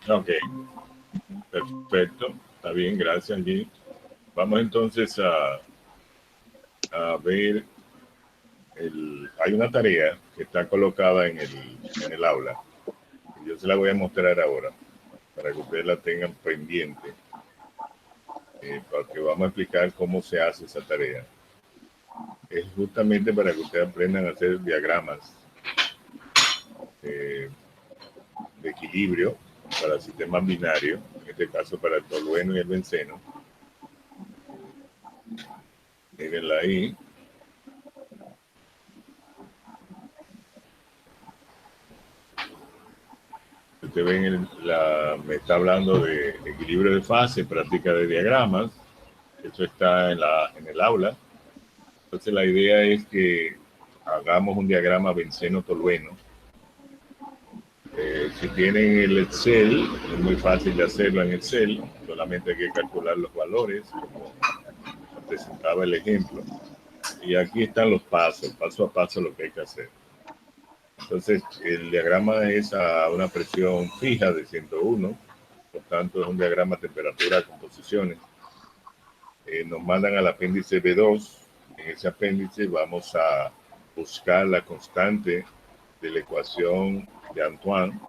Ok, perfecto. Está bien, gracias, Angie. Vamos entonces a ver, hay una tarea que está colocada en el aula. Yo se la voy a mostrar ahora para que ustedes la tengan pendiente, porque vamos a explicar cómo se hace esa tarea. Es justamente para que ustedes aprendan a hacer diagramas eh, de equilibrio para sistemas binarios, en este caso para el tolueno y el benceno. Mírenla ahí. Ustedes ven, me está hablando de equilibrio de fase, práctica de diagramas. Eso está en el aula. Entonces la idea es que hagamos un diagrama benceno-tolueno. Si tienen el Excel, es muy fácil de hacerlo en Excel. Solamente hay que calcular los valores, como presentaba el ejemplo. Y aquí están los pasos, paso a paso lo que hay que hacer. Entonces, el diagrama es a una presión fija de 101, por tanto es un diagrama temperatura composiciones. Nos mandan al apéndice B2. En ese apéndice vamos a buscar la constante de la ecuación de Antoine,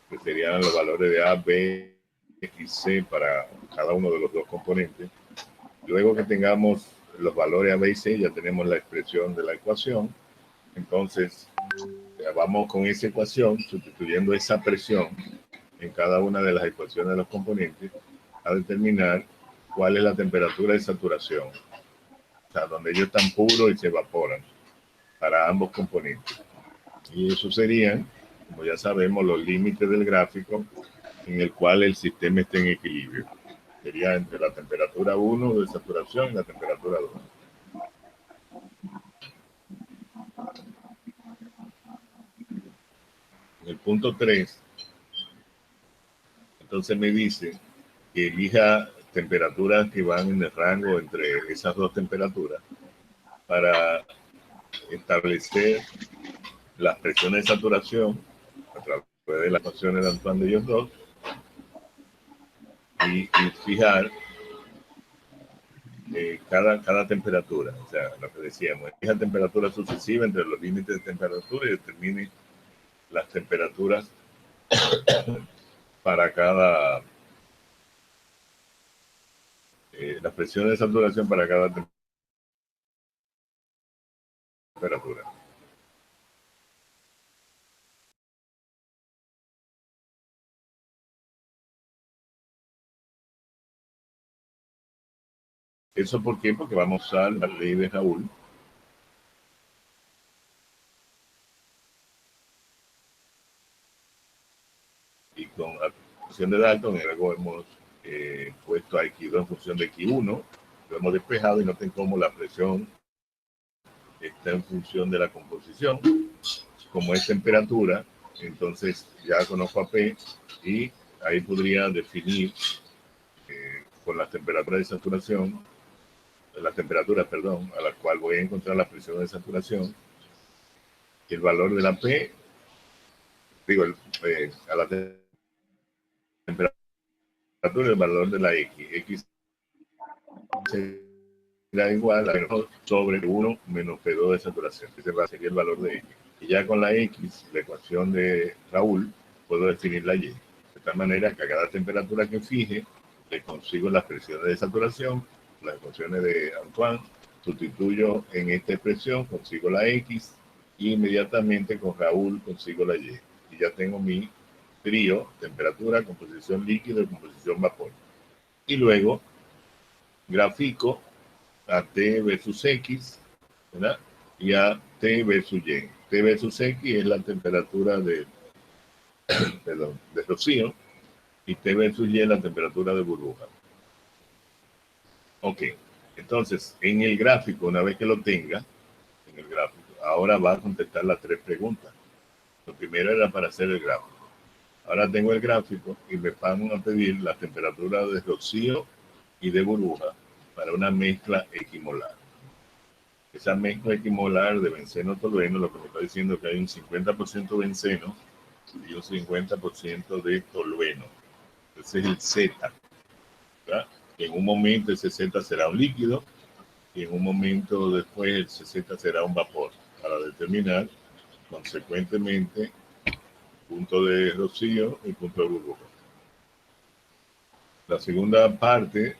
que serían los valores de A, B y C para cada uno de los dos componentes. Luego que tengamos los valores A, B y C, ya tenemos la expresión de la ecuación. Entonces, vamos con esa ecuación, sustituyendo esa presión en cada una de las ecuaciones de los componentes, a determinar cuál es la temperatura de saturación, o sea, donde ellos están puros y se evaporan para ambos componentes. Y eso serían, como ya sabemos, los límites del gráfico en el cual el sistema está en equilibrio. Sería entre la temperatura 1 de saturación y la temperatura 2. En el punto 3, entonces me dice que elija temperaturas que van en el rango entre esas dos temperaturas para establecer las presiones de saturación a través de las ecuaciones de Antoine de ellos dos y fijar cada temperatura, o sea, lo que decíamos, elija temperatura sucesiva entre los límites de temperatura y determine las temperaturas para cada, las presiones de saturación para cada temperatura. ¿Eso por qué? Porque vamos a usar la ley de Raúl. Y con la función de Dalton, luego hemos puesto a X2 en función de X1, lo hemos despejado y noten cómo la presión está en función de la composición. Como es temperatura, entonces ya conozco a P y ahí podría definir con las temperaturas de saturación, las temperaturas, perdón, a las cuales voy a encontrar la presión de saturación, el valor de la P, digo, a la temperatura, el valor de la X. X será igual a menos sobre 1 menos P2 de saturación. Ese va a ser el valor de X. Y ya con la X, la ecuación de Raúl, puedo definir la Y. De tal manera que a cada temperatura que fije, le consigo las presiones de saturación, las ecuaciones de Antoine, sustituyo en esta expresión, consigo la X, y inmediatamente con Raúl consigo la Y. Y ya tengo mi trío, temperatura, composición líquido y composición vapor. Y luego grafico a T versus X, ¿verdad? Y a T versus Y. T versus X es la temperatura de rocío y T versus Y es la temperatura de burbuja. Ok, entonces en el gráfico, una vez que lo tenga, en el gráfico, ahora va a contestar las tres preguntas. Lo primero era para hacer el gráfico. Ahora tengo el gráfico y me van a pedir la temperatura de rocío y de burbuja para una mezcla equimolar. Esa mezcla equimolar de benceno-tolueno, lo que me está diciendo es que hay un 50% benceno y un 50% de tolueno. Ese es el Z, ¿verdad? En un momento ese Z será un líquido y en un momento después el Z será un vapor, para determinar consecuentemente punto de rocío y punto de burbuja. La segunda parte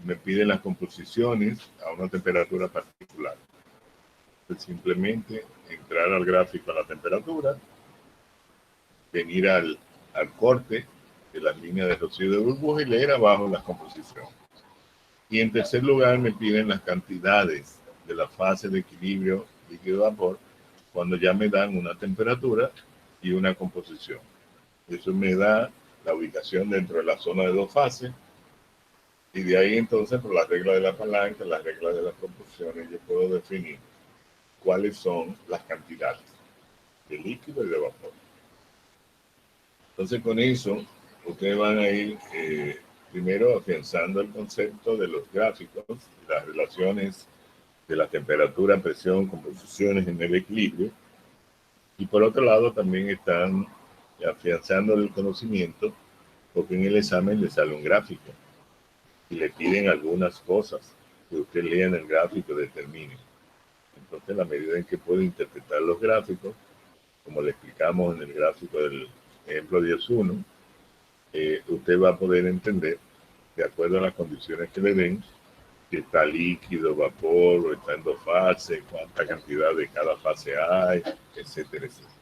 me pide las composiciones a una temperatura particular. Pues simplemente entrar al gráfico a la temperatura, venir al corte de las líneas de rocío y de burbuja y leer abajo las composiciones. Y en tercer lugar me piden las cantidades de la fase de equilibrio líquido-vapor cuando ya me dan una temperatura y una composición. Eso me da la ubicación dentro de la zona de dos fases y de ahí entonces por la regla de la palanca, las reglas de las proporciones, yo puedo definir cuáles son las cantidades de líquido y de vapor. Entonces con eso ustedes van a ir primero afianzando el concepto de los gráficos, las relaciones de la temperatura, presión, composiciones en el equilibrio. Y por otro lado también están afianzando el conocimiento porque en el examen le sale un gráfico y le piden algunas cosas que usted lea en el gráfico y determine. Entonces, la medida en que puede interpretar los gráficos, como le explicamos en el gráfico del ejemplo 10.1, usted va a poder entender, de acuerdo a las condiciones que le den, si está líquido, vapor, o está en dos fases, cuánta cantidad de cada fase hay, etcétera, etcétera.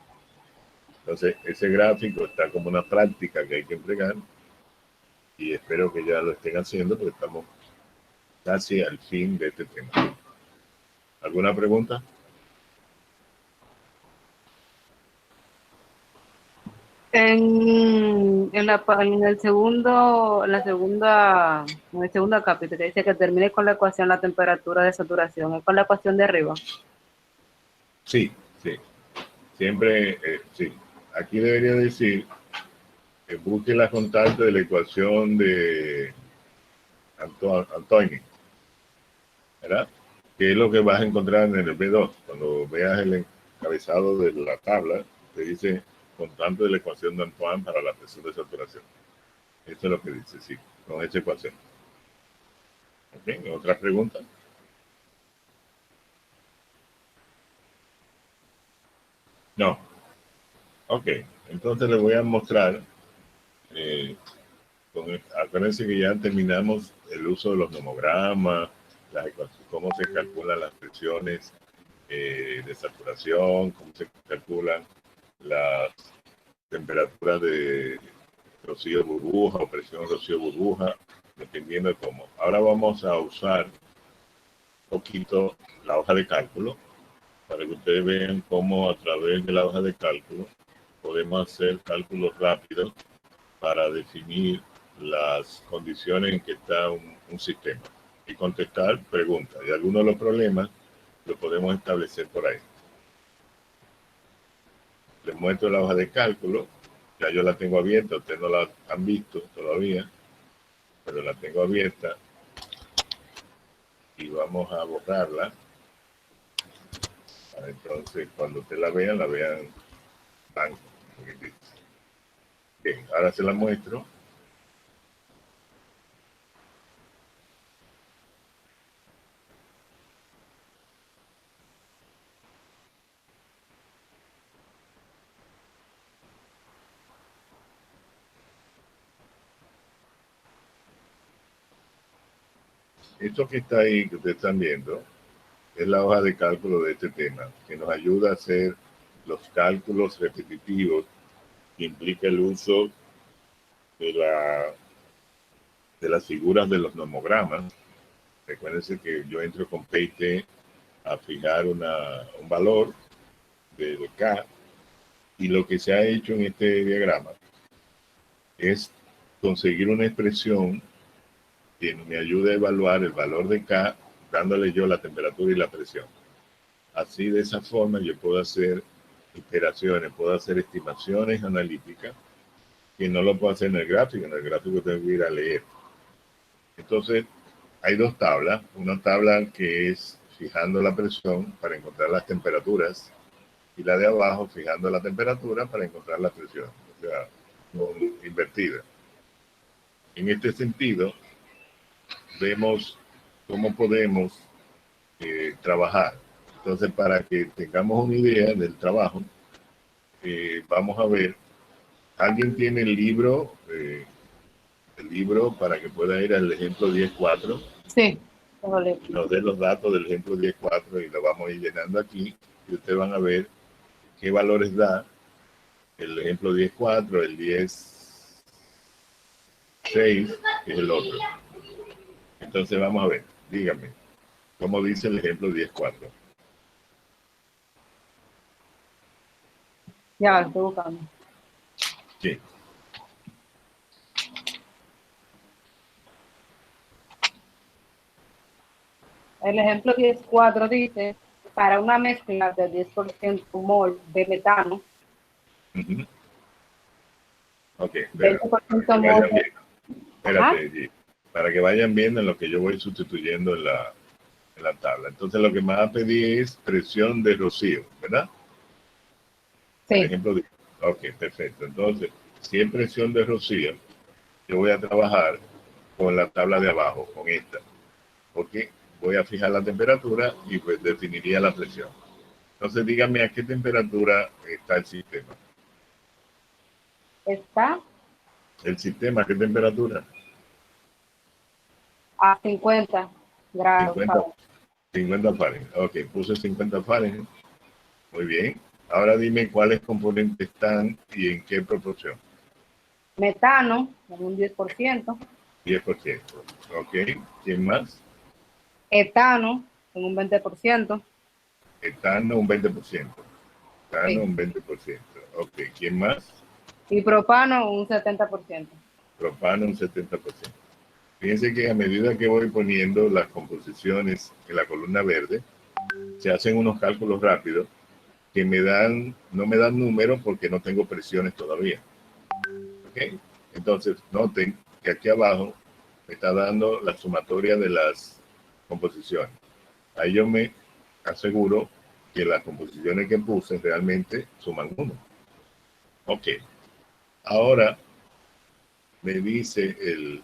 Entonces, ese gráfico está como una práctica que hay que entregar y espero que ya lo estén haciendo porque estamos casi al fin de este tema. ¿Alguna pregunta? En el segundo capítulo dice que termine con la ecuación la temperatura de saturación, es con la ecuación de arriba. Sí, sí. Siempre, sí. Aquí debería decir, busque la constante de la ecuación de Antoine, ¿verdad? Que es lo que vas a encontrar en el B2. Cuando veas el encabezado de la tabla, te dice constante de la ecuación de Antoine para la presión de saturación. Eso es lo que dice, sí, con esa ecuación. ¿Ok? ¿Otra pregunta? No. Ok, entonces les voy a mostrar, acuérdense que ya terminamos el uso de los nomogramas, cómo se calculan las presiones de saturación, cómo se calculan las temperaturas de rocío burbuja o presión rocío burbuja, dependiendo de cómo. Ahora vamos a usar un poquito la hoja de cálculo para que ustedes vean cómo a través de la hoja de cálculo podemos hacer cálculos rápidos para definir las condiciones en que está un sistema y contestar preguntas. Y algunos de los problemas los podemos establecer por ahí. Les muestro la hoja de cálculo. Ya yo la tengo abierta, ustedes no la han visto todavía, pero la tengo abierta. Y vamos a borrarla. Entonces, cuando ustedes la vean blanco. Bien, ahora se la muestro. Esto que está ahí, que ustedes están viendo, es la hoja de cálculo de este tema, que nos ayuda a hacer los cálculos repetitivos que implica el uso de las figuras de los nomogramas. Recuérdense que yo entro con PIT a fijar un valor de K, y lo que se ha hecho en este diagrama es conseguir una expresión que me ayude a evaluar el valor de K, dándole yo la temperatura y la presión. Así, de esa forma, yo puedo hacer iteraciones, puedo hacer estimaciones analíticas, que no lo puedo hacer en el gráfico. En el gráfico tengo que ir a leer. Entonces, hay dos tablas. Una tabla que es fijando la presión para encontrar las temperaturas, y la de abajo fijando la temperatura para encontrar la presión, o sea, invertida. En este sentido, vemos cómo podemos trabajar. Entonces, para que tengamos una idea del trabajo, vamos a ver, ¿alguien tiene el libro para que pueda ir al ejemplo 10.4? Sí. Nos dé los datos del ejemplo 10.4 y lo vamos a ir llenando aquí y ustedes van a ver qué valores da el ejemplo 10.4, el 10.6, que es el otro. Entonces vamos a ver, dígame, ¿cómo dice el ejemplo 10.4? Ya, lo estoy buscando. Sí. El ejemplo 10.4 dice, para una mezcla de 10% mol de metano, Uh-huh. Ok, espera, 20% mol de... espérate, G, para que vayan viendo en lo que yo voy sustituyendo en la tabla. Entonces lo que me va a pedir es presión de rocío, ¿verdad? Sí. El ejemplo de... Ok, perfecto. Entonces, si es presión de rocío, yo voy a trabajar con la tabla de abajo, con esta. Porque voy a fijar la temperatura y pues definiría la presión. Entonces dígame a qué temperatura está el sistema. Está ¿El sistema a qué temperatura? a 50 grados. 50, 50 Fahrenheit. Ok, puse 50 Fahrenheit. Muy bien. Ahora dime cuáles componentes están y en qué proporción. Metano, en un 10%. 10%. Ok. ¿Quién más? Etano, en un 20%. Etano, un 20%. Etano, Sí. un 20%. Ok. ¿Quién más? Y propano, un 70%. Propano, un 70%. Fíjense que a medida que voy poniendo las composiciones en la columna verde, se hacen unos cálculos rápidos que no me dan números porque no tengo presiones todavía. ¿Ok? Entonces, noten que aquí abajo me está dando la sumatoria de las composiciones. Ahí yo me aseguro que las composiciones que puse realmente suman 1. Ok. Ahora me dice el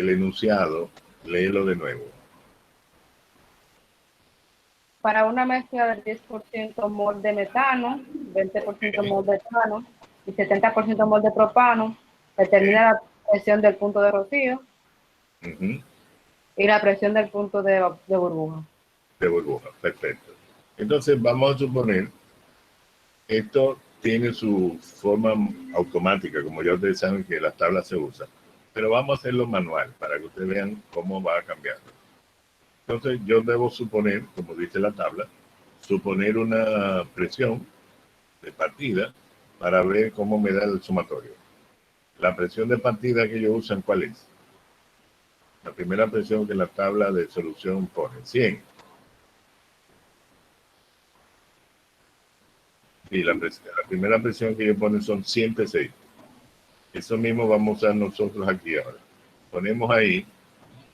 enunciado, léelo de nuevo. Para una mezcla del 10% mol de metano, 20% mol de etano y 70% mol de propano, determina la presión del punto de rocío y la presión del punto de burbuja. De burbuja, perfecto. Entonces vamos a suponer, esto tiene su forma automática, como ya ustedes saben que las tablas se usan, pero vamos a hacerlo manual para que ustedes vean cómo va cambiando. Entonces yo debo suponer, como dice la tabla, suponer una presión de partida para ver cómo me da el sumatorio. La presión de partida que ellos usan, ¿cuál es? La primera presión que la tabla de solución pone, 100. Y la primera presión que ellos ponen son 100 PSI. Eso mismo vamos a usar nosotros aquí ahora. Ponemos ahí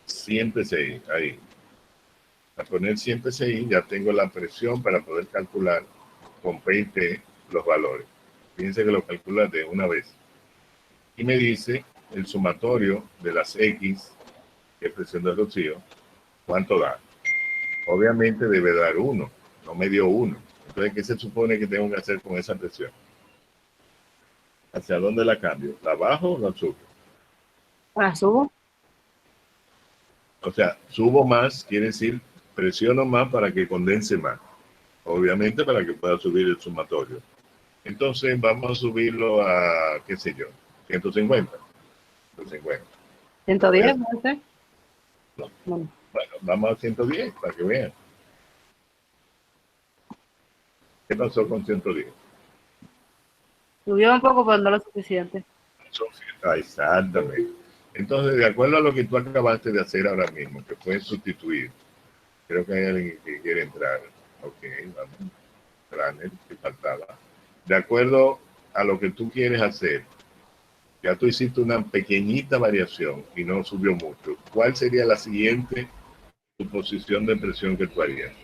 100 PSI, ahí. Al poner 100 PSI ya tengo la presión para poder calcular con P y T los valores. Fíjense que lo calcula de una vez. Y me dice el sumatorio de las X, que es presión de rocío, ¿cuánto da? Obviamente debe dar 1, no me dio 1. Entonces, ¿qué se supone que tengo que hacer con esa presión? ¿Hacia dónde la cambio? ¿La bajo o la subo? ¿La subo? O sea, subo más, quiere decir presiono más para que condense más. Obviamente para que pueda subir el sumatorio. Entonces vamos a subirlo a, qué sé yo, 150. 150. 110, ¿no? No. Bueno. Bueno, vamos a 110 para que vean. ¿Qué pasó con 110? Subió un poco, pero no lo suficiente. Exactamente. Entonces, de acuerdo a lo que tú acabaste de hacer ahora mismo, que fue sustituir, creo que hay alguien que quiere entrar. Ok, vamos. Runner, que faltaba. De acuerdo a lo que tú quieres hacer, ya tú hiciste una pequeñita variación y no subió mucho. ¿Cuál sería la siguiente suposición de presión que tú harías?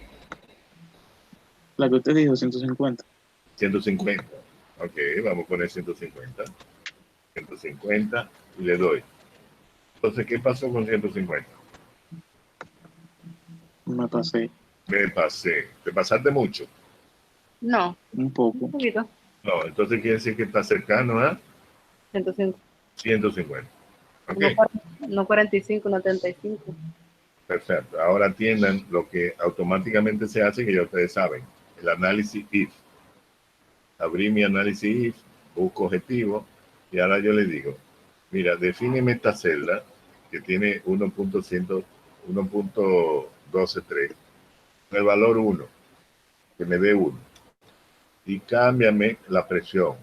La que usted dijo, 150. 150. Ok, vamos a poner 150. 150 y le doy. Entonces, ¿qué pasó con 150? Me pasé Me pasé. ¿Te pasaste mucho? No, un un poco. poquito. No, entonces quiere decir que está cercano a 105. 150. Ok, No 45, no 35. perfecto. Ahora atiendan lo que automáticamente se hace, que ya ustedes saben, el análisis if. Abrí mi análisis if, busco objetivo, y ahora yo le digo, mira, defíneme esta celda que tiene 1.123, el valor 1, que me dé 1, y cámbiame la presión.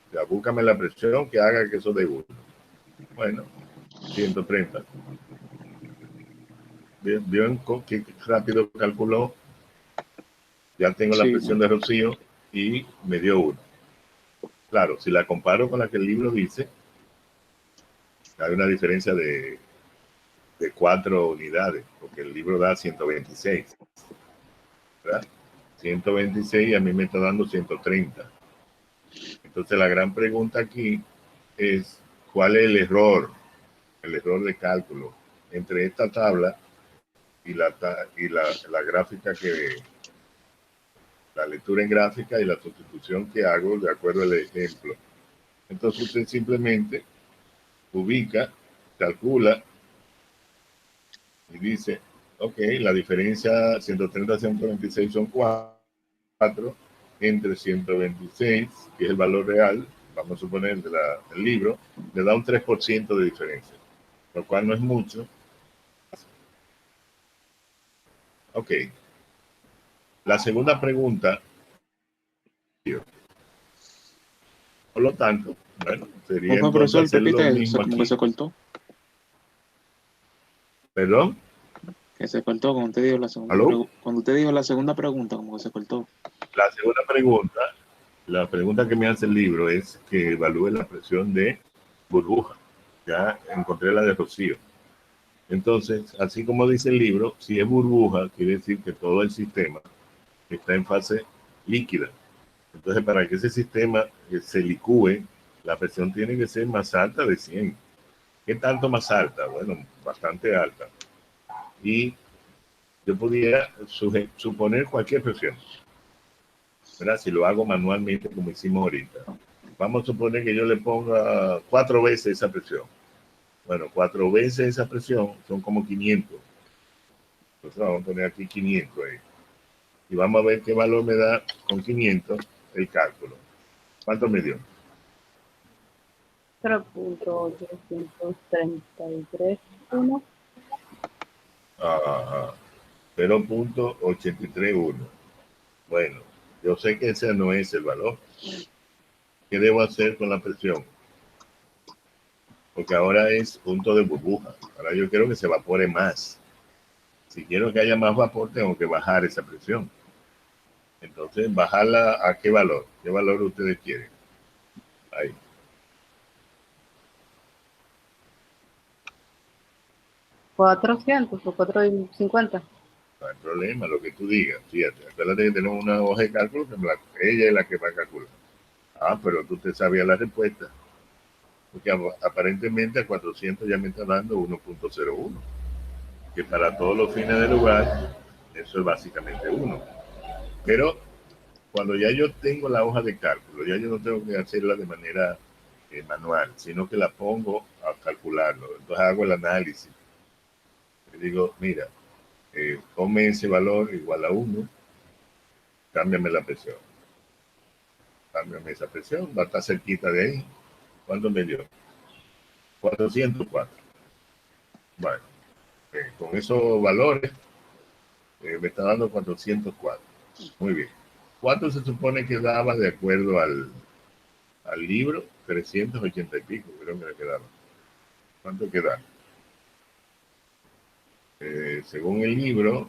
O sea, búscame la presión que haga que eso dé 1. Bueno, 130. ¿Vieron qué rápido calculó? Ya tengo la Sí, presión de Rocío y me dio 1. Claro, si la comparo con la que el libro dice, hay una diferencia de 4 unidades, porque el libro da 126, ¿verdad? 126 y a mí me está dando 130. Entonces la gran pregunta aquí es, ¿cuál es el error de cálculo entre esta tabla y la gráfica la lectura en gráfica y la sustitución que hago de acuerdo al ejemplo? Entonces usted simplemente ubica, calcula y dice, ok, la diferencia 130 a 126 son 4 entre 126, que es el valor real, vamos a suponer del libro, le da un 3% de diferencia, lo cual no es mucho. Ok, la segunda pregunta, por lo tanto, bueno, sería ojo, entonces profesor, hacer lo repite eso, mismo como que aquí. se cortó. ¿Perdón? Que se cortó cuando usted dijo la segunda ¿Aló? pregunta. Cuando usted dijo la segunda pregunta, como que se cortó. La segunda pregunta, la pregunta que me hace el libro es que evalúe la presión de burbuja. Ya encontré la de Rocío. Entonces, así como dice el libro, si es burbuja, quiere decir que todo el sistema está en fase líquida. Entonces, para que ese sistema se licúe, la presión tiene que ser más alta de 100. ¿Qué tanto más alta? Bueno, bastante alta. Y yo podría suponer cualquier presión, ¿verdad? Si lo hago manualmente como hicimos ahorita. Vamos a suponer que yo le ponga 4 veces esa presión. Bueno, 4 veces esa presión son como 500. Entonces vamos a poner aquí 500 ahí. Y vamos a ver qué valor me da con 500 el cálculo. ¿Cuánto me dio? 0.833.1. Ah, 0.831. Bueno, yo sé que ese no es el valor. ¿Qué debo hacer con la presión? Porque ahora es punto de burbuja. Ahora yo quiero que se evapore más. Si quiero que haya más vapor, tengo que bajar esa presión. Entonces, bajarla a qué valor? ¿Qué valor ustedes quieren? Ahí. 400 o 450. No hay problema, lo que tú digas. Fíjate, acuérdate que tenemos una hoja de cálculo que ella es la que va a calcular. Ah, pero tú te sabías la respuesta. Porque aparentemente a 400 ya me está dando 1.01. Que para todos los fines del lugar, eso es básicamente 1. Pero cuando ya yo tengo la hoja de cálculo, ya yo no tengo que hacerla de manera manual, sino que la pongo a calcularlo. Entonces hago el análisis. Le digo, mira, tome ese valor igual a 1, cámbiame la presión. Cámbiame esa presión, va a estar cerquita de ahí. ¿Cuánto me dio? 404. Bueno, con esos valores me está dando 404. Muy bien. ¿Cuánto se supone que daba de acuerdo al libro? 380 y pico, creo que le quedaba. ¿Cuánto queda? Según el libro,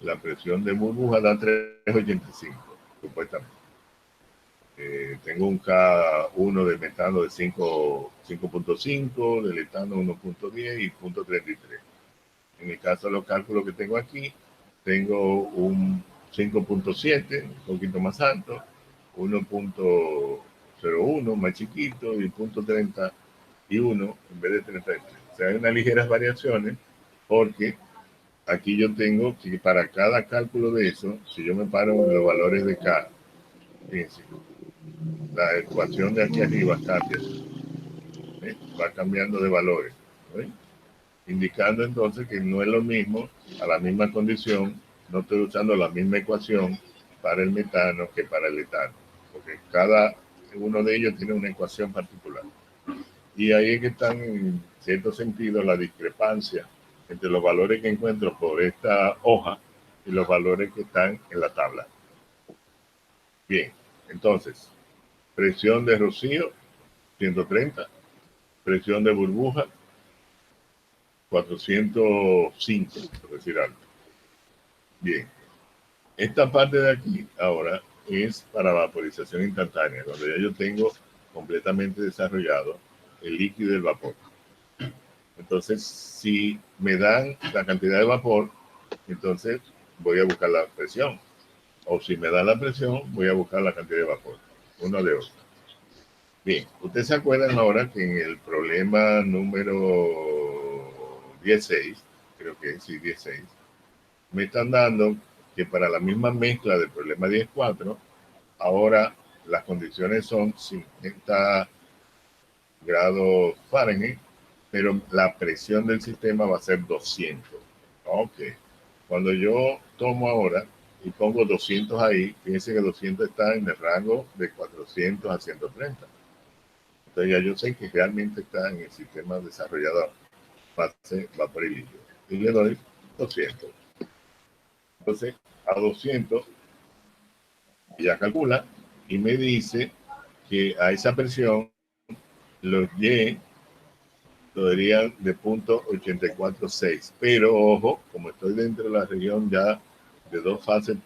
la presión de burbuja da 385, supuestamente. Tengo un K1 de metano de 5.5, del etano 1.10 y 0.33. En el caso de los cálculos que tengo aquí, tengo un 5.7, un poquito más alto, 1.01 más chiquito y 0.31 en vez de 33. O sea, hay unas ligeras variaciones porque aquí yo tengo que para cada cálculo de eso, si yo me paro en los valores de K, fíjense, la ecuación de aquí arriba cambia, va cambiando de valores, ¿sí? Indicando entonces que no es lo mismo, a la misma condición, no estoy usando la misma ecuación para el metano que para el etano, porque cada uno de ellos tiene una ecuación particular. Y ahí es que están, en cierto sentido, la discrepancia entre los valores que encuentro por esta hoja y los valores que están en la tabla. Bien, entonces, presión de rocío, 130, presión de burbuja, 405, por decir algo. Bien, esta parte de aquí ahora es para vaporización instantánea, donde ya yo tengo completamente desarrollado el líquido y el vapor. Entonces, si me dan la cantidad de vapor, entonces voy a buscar la presión. O si me dan la presión, voy a buscar la cantidad de vapor. Uno de otro. Bien, ustedes se acuerdan ahora que en el problema número 16, creo que sí, 16, me están dando que para la misma mezcla del problema 10.4, ahora las condiciones son 50 grados Fahrenheit, pero la presión del sistema va a ser 200. Ok. Cuando yo tomo ahora y pongo 200 ahí, fíjense que 200 está en el rango de 400 a 130. Entonces ya yo sé que realmente está en el sistema desarrollado fase vapor y líquido. Y le doy 200. Entonces, a 200 ya calcula y me dice que a esa presión los Y lo dirían de punto 84.6. Pero ojo, como estoy dentro de la región ya de dos fases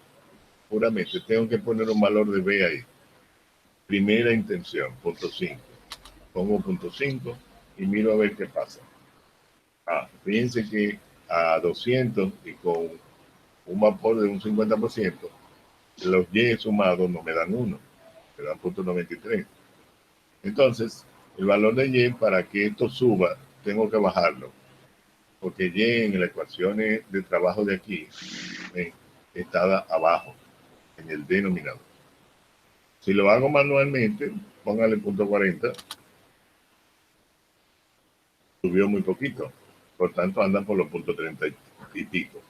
puramente, tengo que poner un valor de B ahí. Primera intención, punto 5. Pongo punto 5 y miro a ver qué pasa. Fíjense que a 200 y con un vapor de un 50%, los Y sumados no me dan 1, me dan punto 93. Entonces, el valor de Y, para que esto suba, tengo que bajarlo, porque Y en la ecuación de trabajo de aquí está abajo, en el denominador. Si lo hago manualmente, póngale punto 40, subió muy poquito, por tanto anda por los puntos 30 y pico.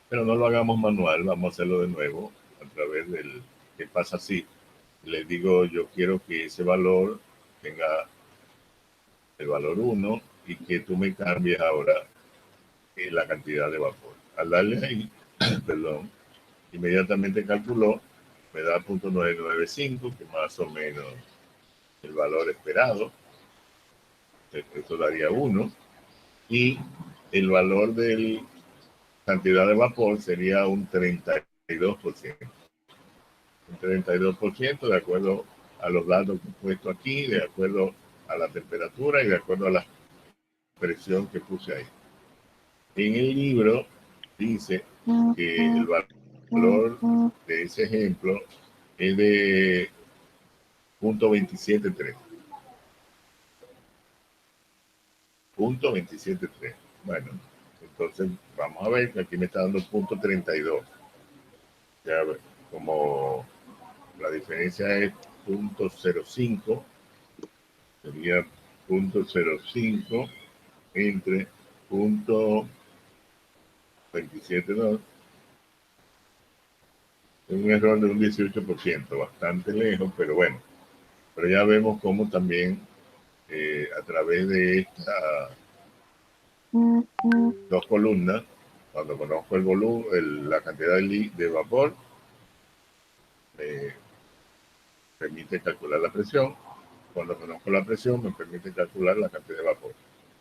Pero no lo hagamos manual, vamos a hacerlo de nuevo a través del que pasa así. Les digo, yo quiero que ese valor tenga el valor 1 y que tú me cambies ahora la cantidad de vapor. Al darle ahí, perdón, inmediatamente calculó, me da .995, que más o menos el valor esperado. Esto daría 1. Y el valor de la cantidad de vapor sería un 32%. Un 32% de acuerdo a los datos que he puesto aquí, de acuerdo a la temperatura y de acuerdo a la presión que puse ahí. En el libro dice que el valor de ese ejemplo es de .273. .273. Bueno, entonces vamos a ver que aquí me está dando .32. Ya como la diferencia es .05, sería .05 entre .272. Es un error de un 18%, bastante lejos, pero bueno. Pero ya vemos cómo también a través de estas dos columnas, cuando conozco el volumen, la cantidad de vapor, me permite calcular la presión. Cuando conozco la presión, me permite calcular la cantidad de vapor.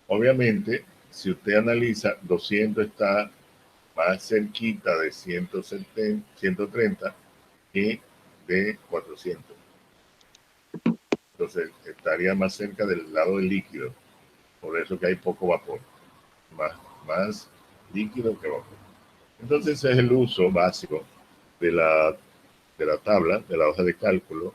Obviamente, si usted analiza, 200 está más cerquita de 170, 130 que de 400. Entonces, estaría más cerca del lado del líquido. Por eso que hay poco vapor. Más líquido que vapor. Entonces, ese es el uso básico de la tabla, de la hoja de cálculo,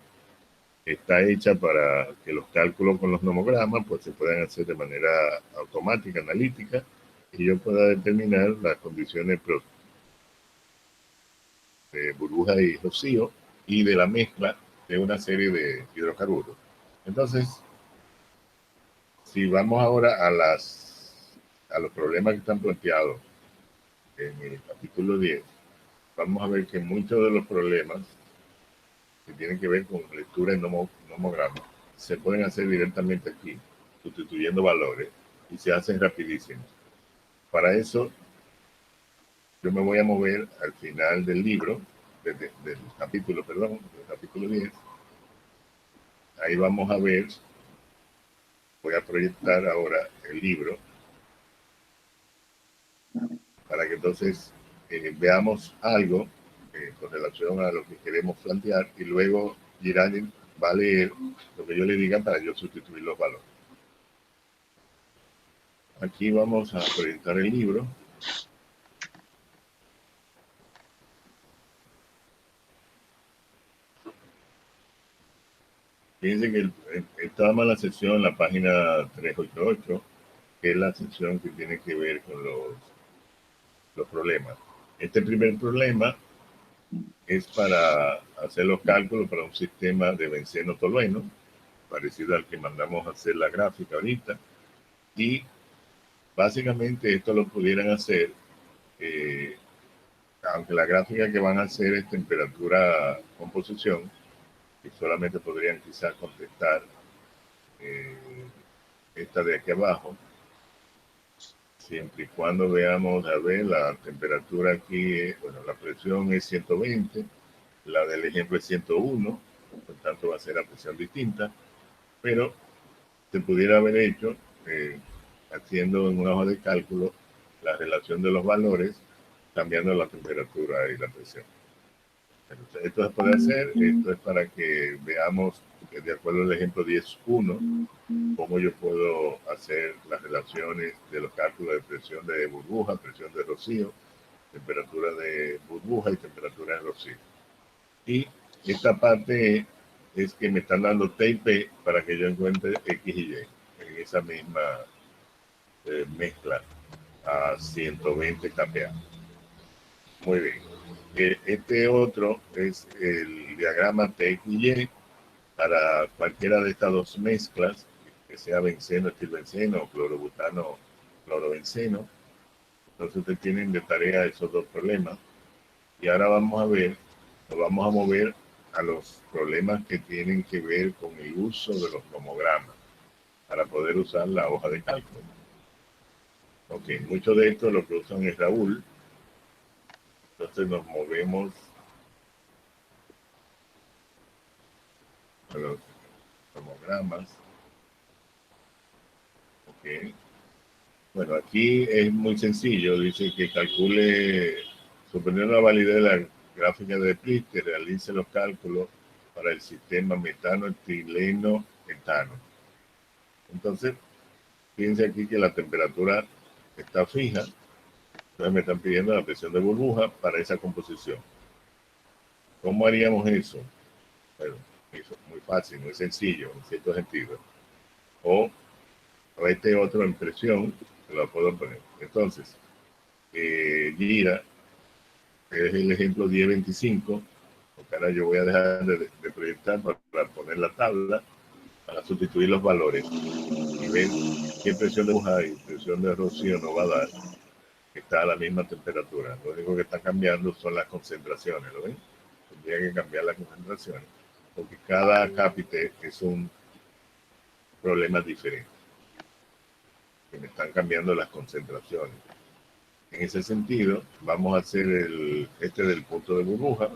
está hecha para que los cálculos con los nomogramas pues se puedan hacer de manera automática, analítica, y yo pueda determinar las condiciones de burbuja y rocío y de la mezcla de una serie de hidrocarburos. Entonces, si vamos ahora a los problemas que están planteados en el capítulo 10, vamos a ver que muchos de los problemas que tienen que ver con lectura en nomograma se pueden hacer directamente aquí, sustituyendo valores, y se hacen rapidísimo. Para eso, yo me voy a mover al final del libro, del capítulo 10. Ahí vamos a ver, voy a proyectar ahora el libro, para que entonces veamos algo con relación a lo que queremos plantear, y luego Girani va a leer lo que yo le diga para yo sustituir los valores. Aquí vamos a proyectar el libro. Fíjense que estaba en la sección, la página 388, que es la sección que tiene que ver con los problemas. Este primer problema es para hacer los cálculos para un sistema de benceno-tolueno, parecido al que mandamos a hacer la gráfica ahorita, y básicamente esto lo pudieran hacer, aunque la gráfica que van a hacer es temperatura composición, y solamente podrían quizás contestar esta de aquí abajo, siempre y cuando veamos, a ver, la temperatura aquí, bueno, la presión es 120, la del ejemplo es 101, por tanto va a ser a presión distinta, pero se pudiera haber hecho haciendo en una hoja de cálculo la relación de los valores, cambiando la temperatura y la presión. Entonces, esto se puede hacer, esto es para que veamos, de acuerdo al ejemplo 10.1, cómo yo puedo hacer las relaciones de los cálculos de presión de burbuja, presión de rocío, temperatura de burbuja y temperatura de rocío. Y esta parte es que me están dando T y P para que yo encuentre X y Y en esa misma mezcla a 120 kPa. Muy bien. Este otro es el diagrama T y Y para cualquiera de estas dos mezclas, que sea benceno, estilbenceno o clorobutano, clorobenceno. Entonces ustedes tienen de tarea esos dos problemas. Y ahora vamos a ver, nos vamos a mover a los problemas que tienen que ver con el uso de los nomogramas para poder usar la hoja de cálculo. Ok, mucho de esto lo que usan es Raúl. Entonces nos movemos a los nomogramas. Ok. Bueno, aquí es muy sencillo. Dice que calcule, suponiendo la validez de la gráfica de Pritzker, realice los cálculos para el sistema metano, etileno, etano. Entonces, fíjense aquí que la temperatura está fija. Entonces me están pidiendo la presión de burbuja para esa composición. ¿Cómo haríamos eso? Bueno, eso es muy fácil, muy sencillo, en cierto sentido. O este otro en presión, que lo puedo poner. Entonces, Gira, que es el ejemplo 1025, porque ahora yo voy a dejar de proyectar para poner la tabla, para sustituir los valores y ver qué presión de burbuja y presión de rocío nos va a dar, que está a la misma temperatura. Lo único que está cambiando son las concentraciones, ¿lo ven? Tendría que cambiar las concentraciones, porque cada cápite es un problema diferente, que me están cambiando las concentraciones. En ese sentido, vamos a hacer este del punto de burbuja.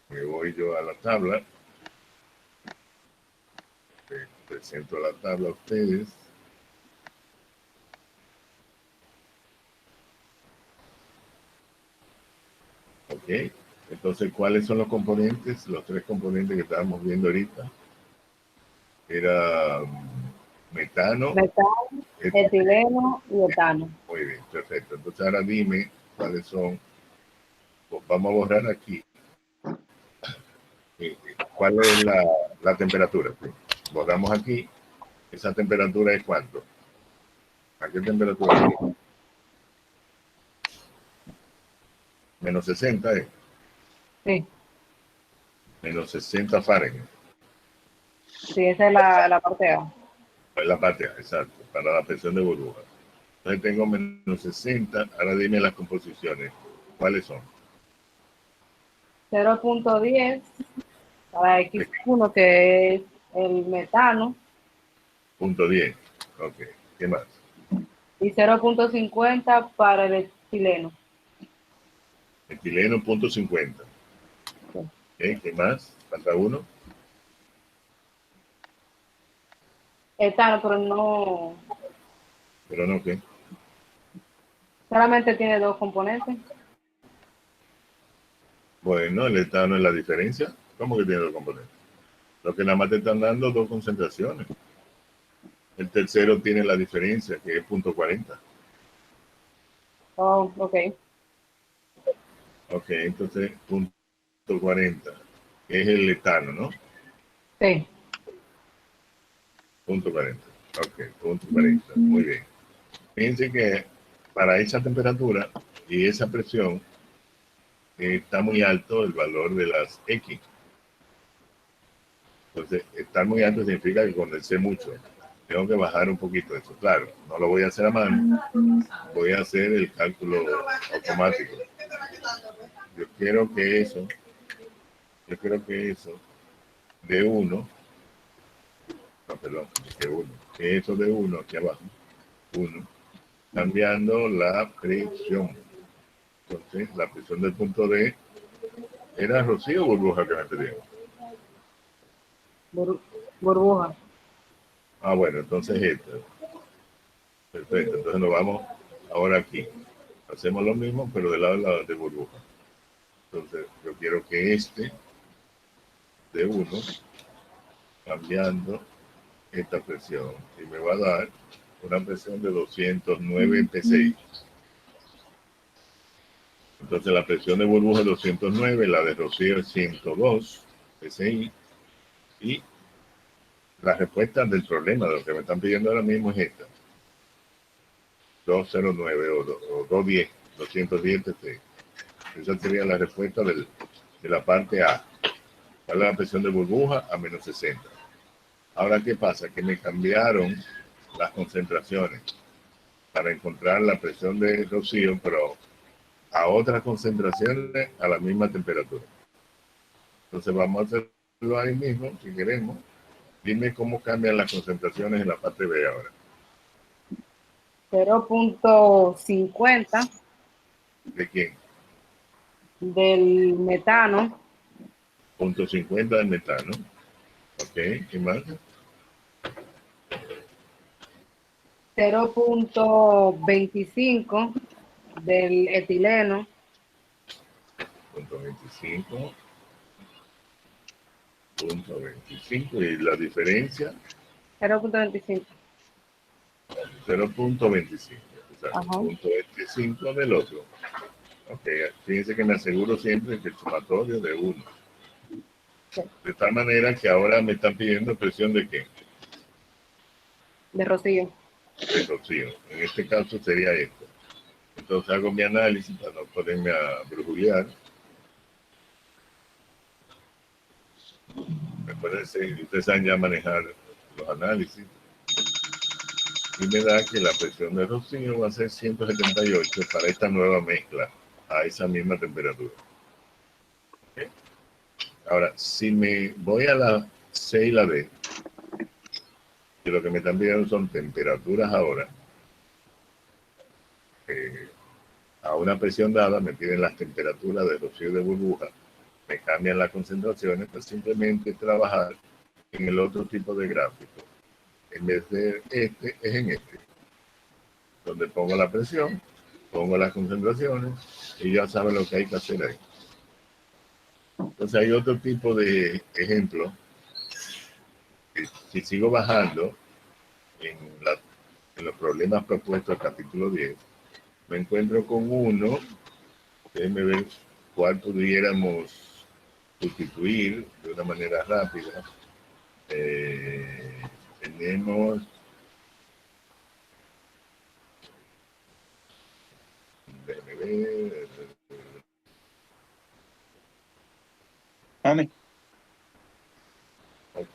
Me voy yo a la tabla. Les presento la tabla a ustedes. Ok. Entonces, ¿cuáles son los componentes? Los tres componentes que estábamos viendo ahorita. Era metano, etileno y etano. Muy bien, perfecto. Entonces ahora dime cuáles son. Pues vamos a borrar aquí ¿Cuál es la temperatura? Borramos aquí. ¿Esa temperatura es cuánto? ¿A qué temperatura? Menos 60, ¿eh? Sí, Menos 60 Fahrenheit. sí, esa es la parte A. Es la parte A, exacto, para la presión de burbuja. Entonces tengo menos 60. Ahora dime las composiciones. ¿Cuáles son? 0.10 para X1, que es el metano, Punto 10. Ok. ¿Qué más? y 0.50 para el etileno. Etileno, punto 50. Sí. ¿Qué más? Falta uno. Etano, pero no, Pero no, ¿qué? solamente tiene dos componentes. Bueno, el etano es la diferencia. ¿Cómo que tiene dos componentes? Lo que nada más te están dando dos concentraciones. El tercero tiene la diferencia, que es punto 40. Oh, ok. Ok, entonces punto 40 es el etano, ¿no? Sí. Punto 40. Ok, punto 40. Muy bien. Fíjense que para esa temperatura y esa presión está muy alto el valor de las X. Entonces, estar muy alto significa que condensé mucho. Tengo que bajar un poquito eso. Claro, no lo voy a hacer a mano, voy a hacer el cálculo automático. Yo quiero que eso, de 1, no, perdón, de 1, que eso de 1 aquí abajo, 1, cambiando la presión. Entonces, la presión del punto D, ¿era Rocío o burbuja que me pedían? Burbuja. Ah, bueno, entonces esto. Perfecto, entonces nos vamos ahora aquí. Hacemos lo mismo, pero del lado de burbuja. Entonces, yo quiero que este de 1, cambiando esta presión, y me va a dar una presión de 209 PSI. Entonces, la presión de burbuja es 209, la de Rocío es 102 PSI, y la respuesta del problema de lo que me están pidiendo ahora mismo es esta: 209 o 210, 210 PSI. Esa sería la respuesta de la parte A. ¿Cuál es la presión de burbuja? A menos 60. Ahora, ¿qué pasa? Que me cambiaron las concentraciones para encontrar la presión de Rocío, pero a otras concentraciones a la misma temperatura. Entonces vamos a hacerlo ahí mismo, si queremos. Dime cómo cambian las concentraciones en la parte B ahora. 0.50 ¿De quién? del metano, Punto 50 de metano. Ok, ¿qué más? 0.25 del etileno, Punto 25. Punto 25. Y la diferencia, 0.25. 0.25. Exacto. Ajá. Punto 25 del otro. Ok, fíjense que me aseguro siempre que el sumatorio de 1. Sí, De tal manera que ahora me están pidiendo presión de qué? de Rocío. De Rocío. En este caso sería esto. Entonces hago mi análisis para no ponerme a brujulear. Recuerden, ustedes saben ya manejar los análisis. Y me da que la presión de Rocío va a ser 178 para esta nueva mezcla a esa misma temperatura. ¿Okay? Ahora, si me voy a la C y la D, que lo que me están pidiendo son temperaturas ahora, a una presión dada me piden las temperaturas de Rocío de burbuja, me cambian las concentraciones, pues simplemente trabajar en el otro tipo de gráfico. En vez de este, es en este, donde pongo la presión, pongo las concentraciones y ya saben lo que hay que hacer ahí. Entonces hay otro tipo de ejemplo. Si sigo bajando en, en los problemas propuestos al capítulo 10, me encuentro con uno, déjenme ver cuál pudiéramos sustituir de una manera rápida. Tenemos Ani, ok,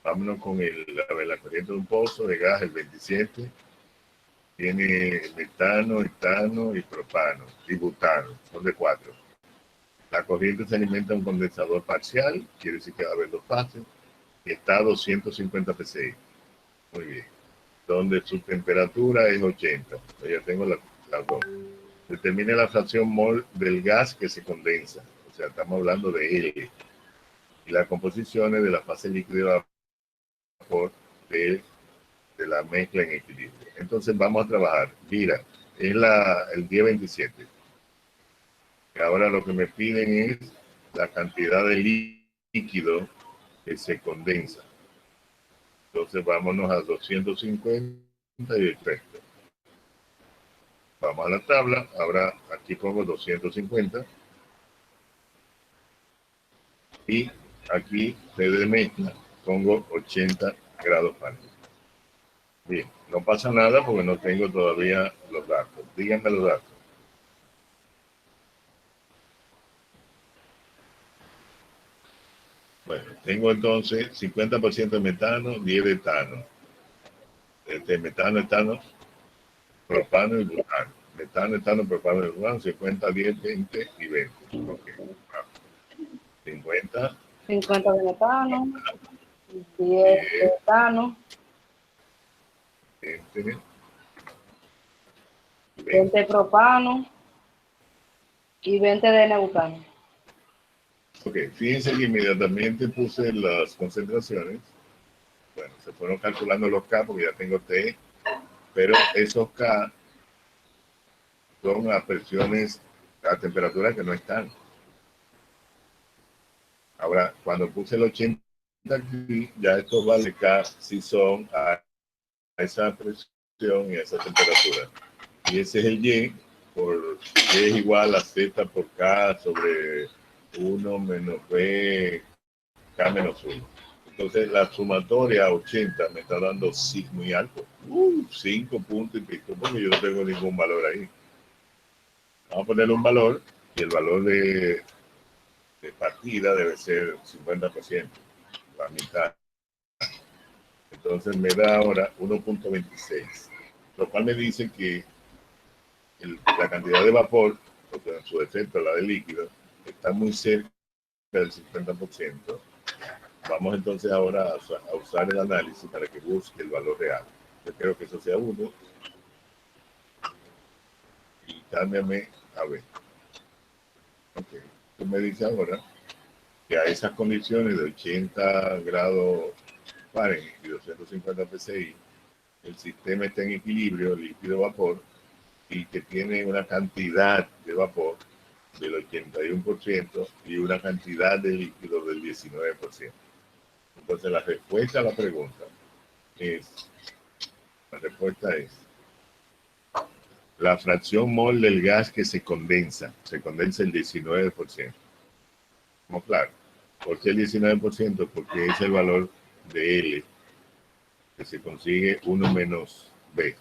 vámonos con la corriente de un pozo de gas, el 27. Tiene metano, etano y propano y butano, son de 4. La corriente se alimenta en un condensador parcial, quiere decir que va a haber 2 fases, y está a 250 psi. Muy bien. Donde su temperatura es 80. Ya tengo las dos. Determine la fracción mol del gas que se condensa. O sea, estamos hablando de L. Y las composiciones de la fase líquida de vapor de la mezcla en equilibrio. Entonces vamos a trabajar. Mira, es el día 27. Y ahora lo que me piden es la cantidad de líquido que se condensa. Entonces vámonos a 250 y el resto. Vamos a la tabla. Ahora aquí pongo 250. Y aquí de mezcla pongo 80 grados Fahrenheit. Bien, no pasa nada porque no tengo todavía los datos. Díganme los datos. Bueno, tengo entonces 50% de metano, 10 de etano. Metano, etano, propano y butano. Metano, etano, propano y butano, 50, 10, 20 y 20. Ok. 50. 50 de metano, 10 de etano, 20 de propano y 20 de nebutano. Ok, fíjense que inmediatamente puse las concentraciones. Bueno, se fueron calculando los K porque ya tengo T, pero esos K son a presiones, a temperaturas que no están. Ahora, cuando puse el 80 aquí, ya estos vale K sí son a esa presión y a esa temperatura. Y ese es el Y, Y es igual a Z por K sobre 1 menos B, K menos 1. Entonces la sumatoria 80 me está dando sí muy alto. 5 puntos y pico, porque yo no tengo ningún valor ahí. Vamos a poner un valor y el valor de partida debe ser 50%, la mitad. Entonces me da ahora 1.26, lo cual me dice que la cantidad de vapor, o sea, en su defecto la de líquido, está muy cerca del 50%. Vamos entonces ahora a usar el análisis para que busque el valor real. Yo creo que eso sea 1. Y cámbiame a ver. Ok. Tú me dices ahora que a esas condiciones de 80 grados Fahrenheit y 250 psi, el sistema está en equilibrio, líquido-vapor, y que tiene una cantidad de vapor del 81% y una cantidad de líquido del 19%. Entonces la respuesta a la pregunta es, la fracción mol del gas que se condensa el 19%. ¿Estamos claros? ¿Por qué el 19%? Porque es el valor de L, que se consigue 1 menos B.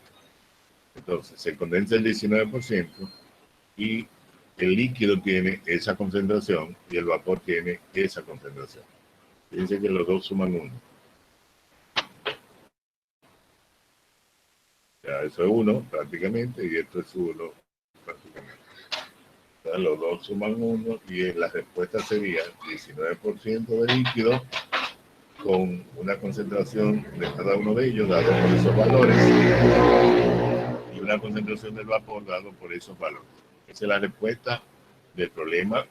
Entonces, se condensa el 19% y el líquido tiene esa concentración y el vapor tiene esa concentración. Fíjense que los dos suman 1. Ya, eso es 1 prácticamente y esto es 1 prácticamente. Entonces, los dos suman 1 y la respuesta sería 19% de líquido con una concentración de cada uno de ellos dado por esos valores y una concentración del vapor dado por esos valores. Esa es la respuesta del problema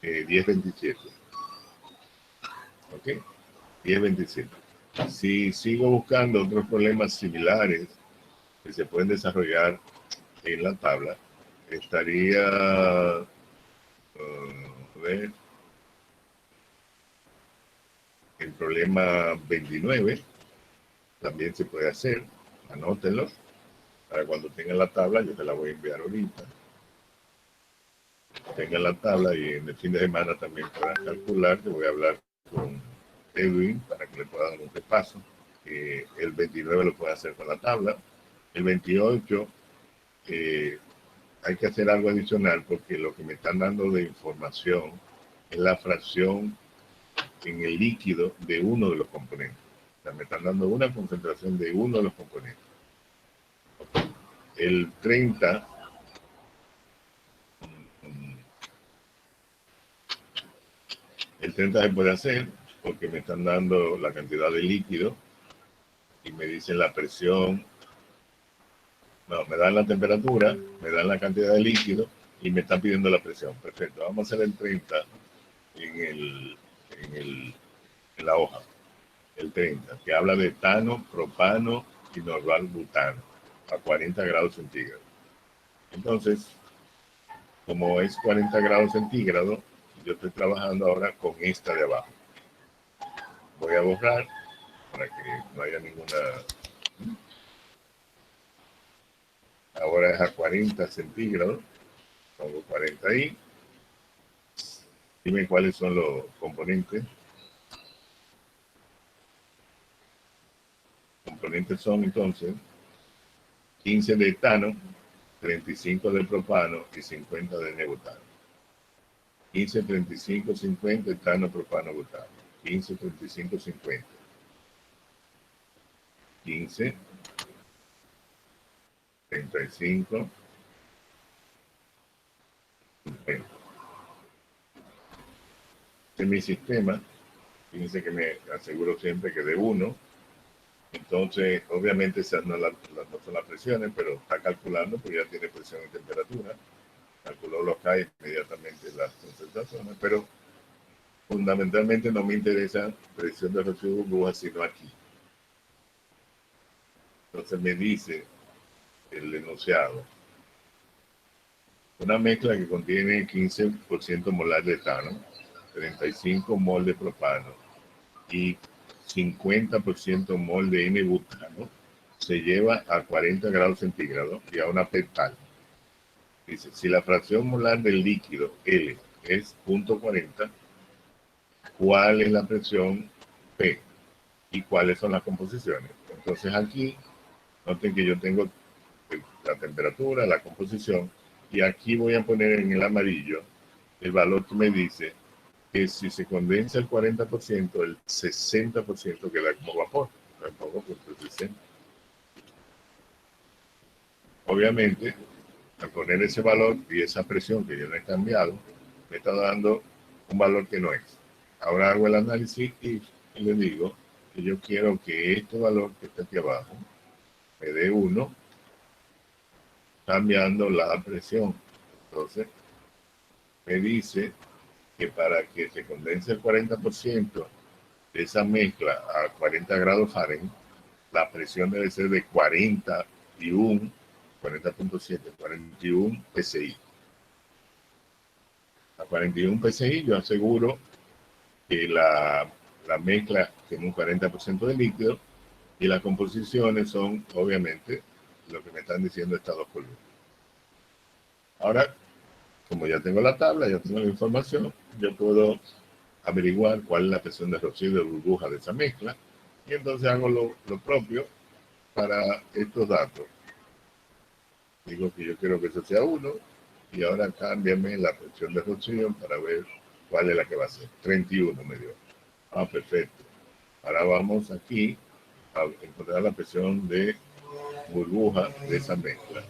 1027. ¿Ok? 1027. Si sigo buscando otros problemas similares que se pueden desarrollar en la tabla, estaría a ver, el problema 29 también se puede hacer. Anótenlo para cuando tengan la tabla, yo te la voy a enviar ahorita. tengan la tabla y en el fin de semana también puedan calcular. Yo voy a hablar con Edwin para que le pueda dar un repaso. El 29 lo puede hacer con la tabla. El 28 hay que hacer algo adicional porque lo que me están dando de información es la fracción en el líquido de uno de los componentes. O sea, me están dando una concentración de uno de los componentes. El 30 se puede hacer porque me están dando la cantidad de líquido y me dicen la presión. No, me dan la temperatura, me dan la cantidad de líquido y me están pidiendo la presión. Perfecto, vamos a hacer el 30 en la hoja. El 30, que habla de etano, propano y norval-butano a 40 grados centígrados. Entonces, como es 40 grados centígrados, yo estoy trabajando ahora con esta de abajo. Voy a borrar para que no haya ninguna... Ahora es a 40 centígrados. Pongo 40 ahí. Dime cuáles son los componentes. Componentes son entonces 15 de etano, 35 de propano y 50 de nebutano. 15, 35, 50, etano, propano, butano. 15, 35, 50. 15, 35, 50. Este es mi sistema. Fíjense que me aseguro siempre que de 1. Entonces, obviamente esas no son las presiones, pero está calculando porque ya tiene presión y temperatura. Calculó los K inmediatamente las concentraciones, pero fundamentalmente no me interesa presión de residuo de burbuja, sino aquí. Entonces me dice el enunciado: una mezcla que contiene 15% molar de etano, 35 mol de propano y 50% mol de N-butano se lleva a 40 grados centígrados y a una PET-tal. Dice, si la fracción molar del líquido L es 0.40, ¿cuál es la presión P? ¿Y cuáles son las composiciones? Entonces aquí, noten que yo tengo la temperatura, la composición, y aquí voy a poner en el amarillo el valor que me dice que si se condensa el 40%, el 60% queda como vapor. Obviamente, al poner ese valor y esa presión que yo no he cambiado, me está dando un valor que no es. Ahora hago el análisis y le digo que yo quiero que este valor que está aquí abajo me dé 1, cambiando la presión. Entonces, me dice que para que se condense el 40% de esa mezcla a 40 grados Fahrenheit, la presión debe ser de 40.7, 41 psi. A 41 psi yo aseguro que la mezcla tiene un 40% de líquido y las composiciones son, obviamente, lo que me están diciendo estas dos columnas. Ahora, como ya tengo la tabla, ya tengo la información, yo puedo averiguar cuál es la presión de rocío de burbuja de esa mezcla y entonces hago lo propio para estos datos. Digo que yo quiero que eso sea 1 y ahora cámbiame la presión de rocío para ver cuál es la que va a ser. 31 me dio. Ah, perfecto. Ahora vamos aquí a encontrar la presión de burbuja de esa mezcla.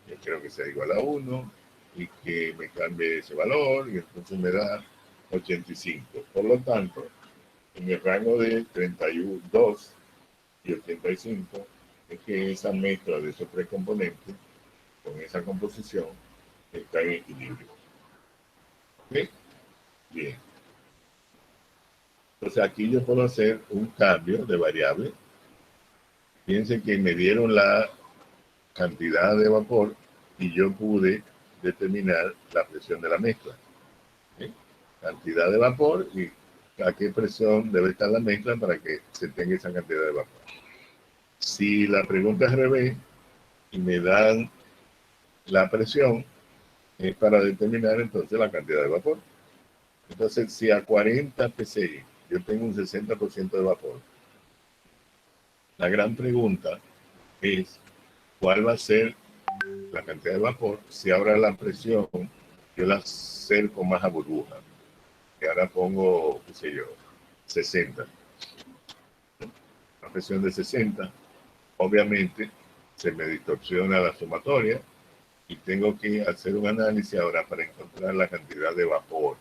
Yo quiero que sea igual a 1 y que me cambie ese valor y entonces me da 85. Por lo tanto, en el rango de 32 y 85 es que esa mezcla de esos tres componentes con esa composición está en equilibrio. ¿Ok? Bien. Entonces aquí yo puedo hacer un cambio de variable. Fíjense que me dieron la cantidad de vapor y yo pude determinar la presión de la mezcla. ¿Sí? Cantidad de vapor y a qué presión debe estar la mezcla para que se tenga esa cantidad de vapor. Si la pregunta es al revés y me dan la presión, es para determinar entonces la cantidad de vapor. Entonces, si a 40 psi yo tengo un 60% de vapor, la gran pregunta es cuál va a ser la cantidad de vapor si ahora la presión yo la acerco más a burbuja. Y ahora pongo, qué sé yo, 60. Una presión de 60, obviamente se me distorsiona la sumatoria y tengo que hacer un análisis ahora para encontrar la cantidad de vapor.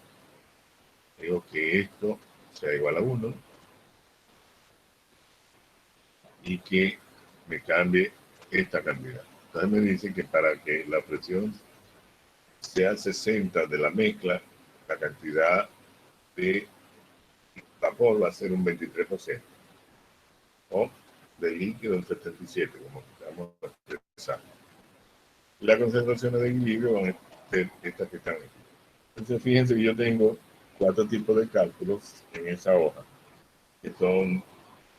Digo que esto sea igual a 1 y que me cambie esta cantidad. Entonces me dice que para que la presión sea 60 de la mezcla, la cantidad de vapor va a ser un 23%, o de líquido un 77%, como estamos expresando. Las concentraciones de equilibrio van a ser estas que están aquí. Entonces fíjense que yo tengo 4 tipos de cálculos en esa hoja, que son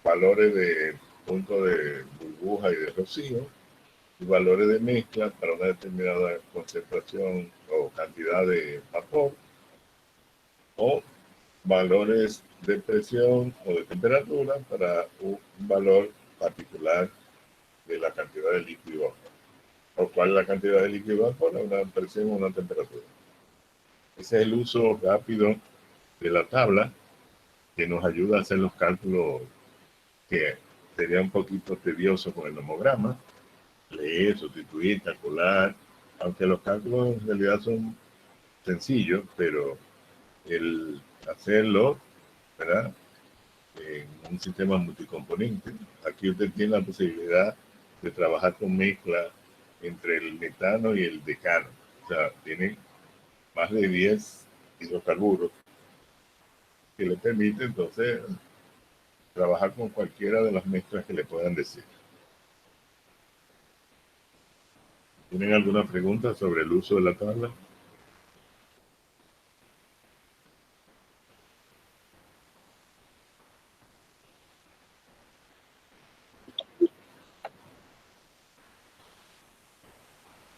valores de punto de burbuja y de rocío, y valores de mezcla para una determinada concentración o cantidad de vapor, o valores de presión o de temperatura para un valor particular de la cantidad de líquido, o cuál es la cantidad de líquido vapor, una presión o una temperatura. Ese es el uso rápido de la tabla que nos ayuda a hacer los cálculos que sería un poquito tedioso con el nomograma, leer, sustituir, calcular, aunque los cálculos en realidad son sencillos, pero el hacerlo, ¿verdad? En un sistema multicomponente, aquí usted tiene la posibilidad de trabajar con mezcla entre el metano y el decano. O sea, tiene más de 10 hidrocarburos que le permite entonces trabajar con cualquiera de las mezclas que le puedan decir. ¿Tienen alguna pregunta sobre el uso de la tabla?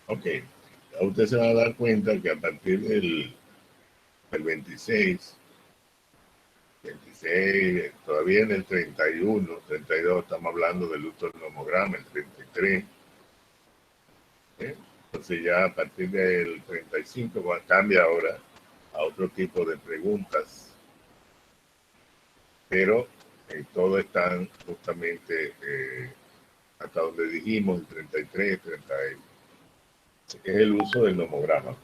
Ok. Usted se va a dar cuenta que a partir del 26, todavía en el 31, 32, estamos hablando del uso del nomograma, el 33. Entonces ya a partir del 35 cambia ahora a otro tipo de preguntas, pero todos están justamente hasta donde dijimos, el 33, 30, es el uso del nomograma.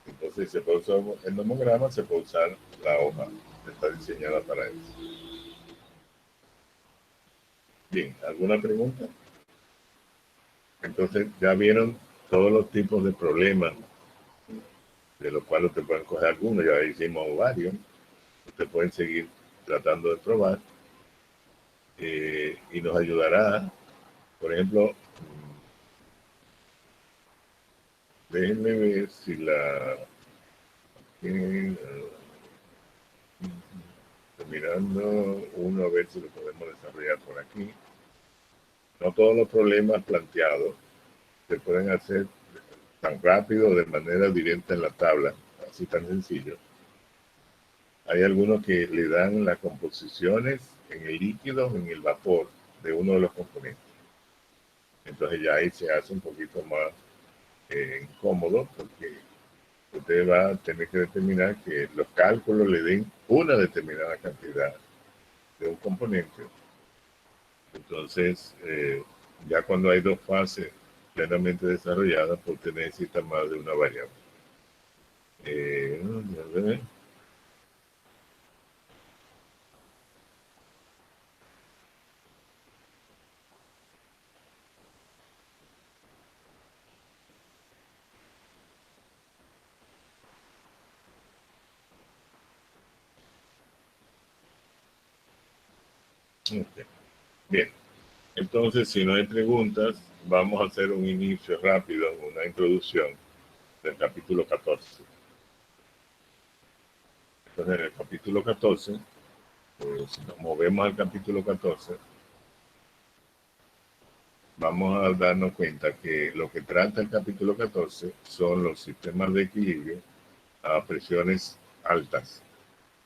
Entonces se puede usar el nomograma, se puede usar la hoja, está diseñada para eso. Bien, ¿alguna pregunta? Entonces ya vieron todos los tipos de problemas, de los cuales usted pueden coger algunos, ya hicimos varios, usted pueden seguir tratando de probar, y nos ayudará, por ejemplo, déjenme ver si la mirando uno a ver si lo podemos desarrollar por aquí. No todos los problemas planteados se pueden hacer tan rápido de manera directa en la tabla, así tan sencillo. Hay algunos que le dan las composiciones en el líquido, en el vapor de uno de los componentes. Entonces ya ahí se hace un poquito más incómodo, porque usted va a tener que determinar que los cálculos le den una determinada cantidad de un componente. Entonces, ya cuando hay dos fases plenamente desarrolladas, pues usted necesita más de una variable. A ver. Okay. Bien, entonces si no hay preguntas, vamos a hacer un inicio rápido, una introducción del capítulo 14. Entonces en el capítulo 14, pues, si nos movemos al capítulo 14, vamos a darnos cuenta que lo que trata el capítulo 14 son los sistemas de equilibrio a presiones altas,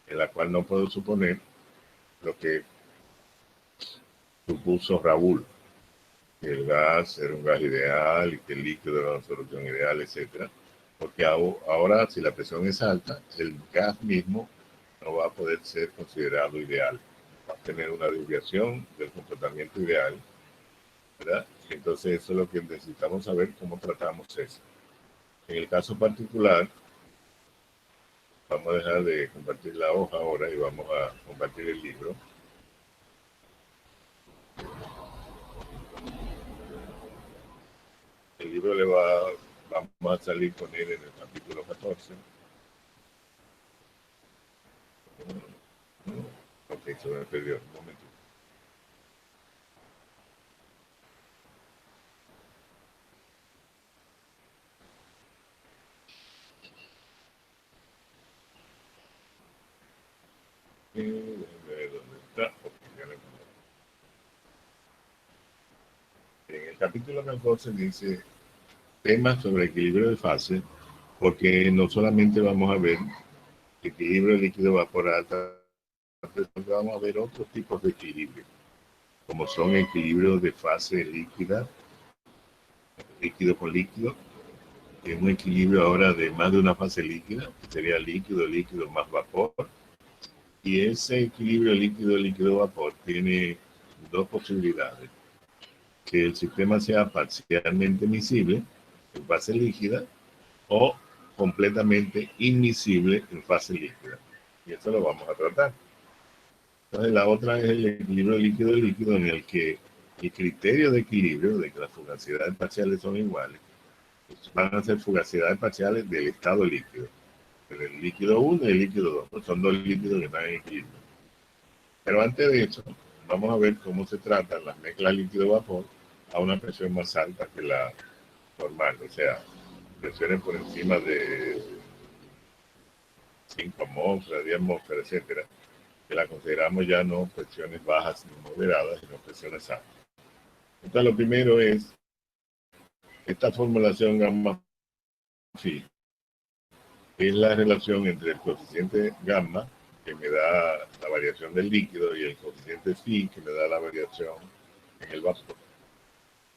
en la cual no puedo suponer lo que supuso Raúl, que el gas era un gas ideal y que el líquido era una solución ideal, etcétera. Porque ahora, si la presión es alta, el gas mismo no va a poder ser considerado ideal. Va a tener una desviación del comportamiento ideal, ¿verdad? Entonces, eso es lo que necesitamos saber, cómo tratamos eso. En el caso particular, vamos a dejar de compartir la hoja ahora y vamos a compartir el libro. El libro vamos a salir con él en el capítulo 14. Ok, se me perdió un momento. ¿Dónde está? Okay, ya lo encontré. En el capítulo 14 dice temas sobre equilibrio de fase, porque no solamente vamos a ver equilibrio líquido vapor a alta presión, vamos a ver otros tipos de equilibrio, como son equilibrios de fase líquida, líquido con líquido, que es un equilibrio ahora de más de una fase líquida, que sería líquido, líquido más vapor. Y ese equilibrio líquido-líquido-vapor tiene dos posibilidades. Que el sistema sea parcialmente miscible en fase líquida o completamente inmiscible en fase líquida. Y eso lo vamos a tratar. Entonces la otra es el equilibrio líquido-líquido, en el que el criterio de equilibrio, de que las fugacidades parciales son iguales, van a ser fugacidades parciales del estado líquido. El líquido 1 y el líquido 2. Son dos líquidos que están en equilibrio. Pero antes de eso, vamos a ver cómo se tratan las mezclas líquido-vapor a una presión más alta que la normal, o sea, presiones por encima de 5 atmósferas, 10 atmósferas, etcétera, que la consideramos ya no presiones bajas ni moderadas, sino presiones altas. Entonces, lo primero es esta formulación gamma phi, es la relación entre el coeficiente gamma, que me da la variación del líquido, y el coeficiente phi, que me da la variación en el vapor.